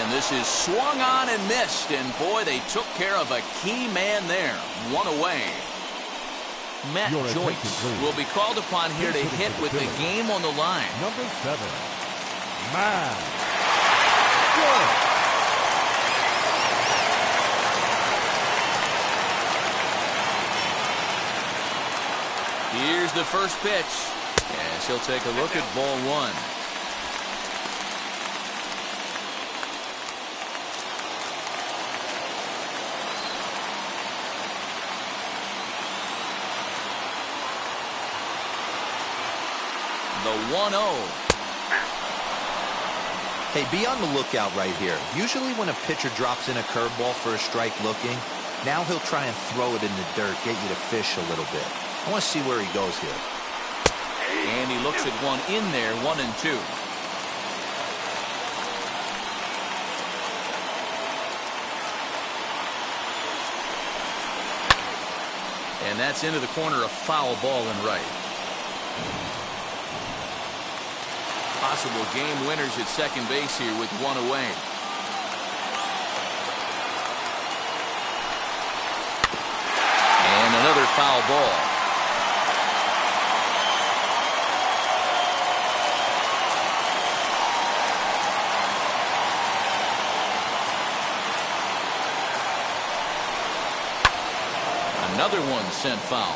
This is swung on and missed, and boy, they took care of a key man there. 1 away. Matt Joyce will be called upon here to hit with the game on the line. Number 7, Matt Joyce. Here's the first pitch, as he'll take a look at ball 1. the 1-0. Hey, be on the lookout right here. Usually when a pitcher drops in a curveball for a strike looking, now he'll try and throw it in the dirt, get you to fish a little bit. I want to see where he goes here. And he looks at one in there, 1-2. And that's into the corner, a foul ball and right. Possible game winners at second base here with one away. And another foul ball. Another one sent foul.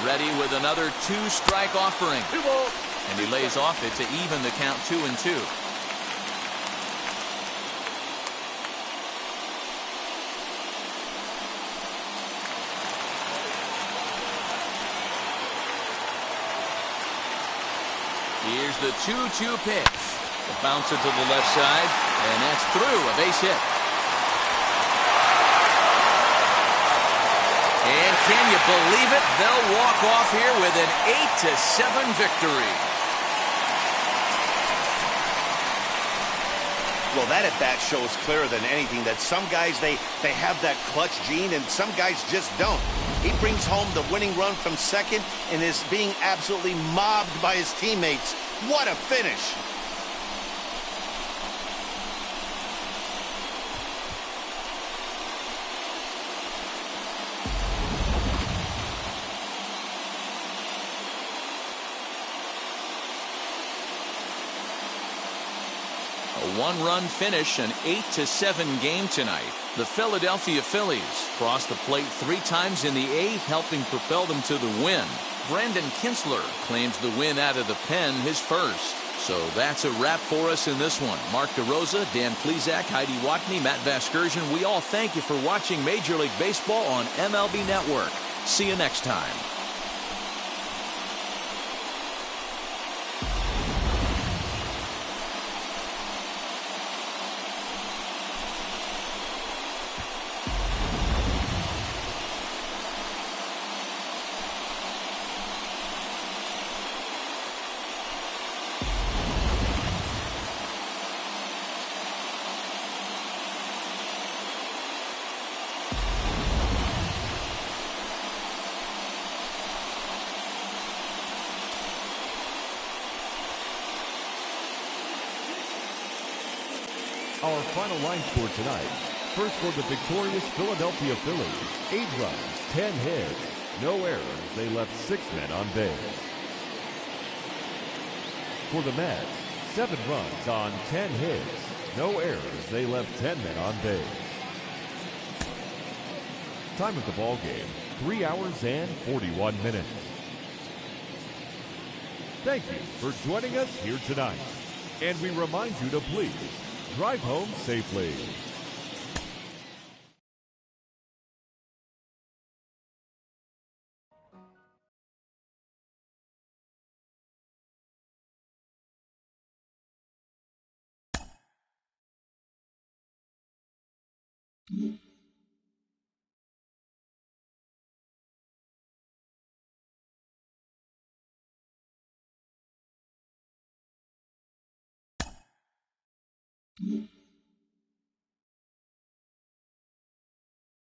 Ready with another two-strike offering. And he lays off it to even the count 2-2. Here's the 2-2 pitch. The bouncer to the left side, and that's through, a base hit. And can you believe it? They'll walk off here with an 8-7 victory. Well, that at bat shows clearer than anything that some guys, they have that clutch gene and some guys just don't. He brings home the winning run from second and is being absolutely mobbed by his teammates. What a finish. A one-run finish, an 8-7 game tonight. The Philadelphia Phillies crossed the plate 3 times in the 8th, helping propel them to the win. Brandon Kinsler claims the win out of the pen, his first. So that's a wrap for us in this one. Mark DeRosa, Dan Plezak, Heidi Watney, Matt Vasgersian, we all thank you for watching Major League Baseball on MLB Network. See you next time. Our final line score tonight. First for the victorious Philadelphia Phillies. 8 runs, 10 hits, no errors. They left 6 men on base. For the Mets, 7 runs on 10 hits, no errors. They left 10 men on base. Time of the ball game, 3 hours and 41 minutes. Thank you for joining us here tonight. And we remind you to please drive home safely. Mm-hmm.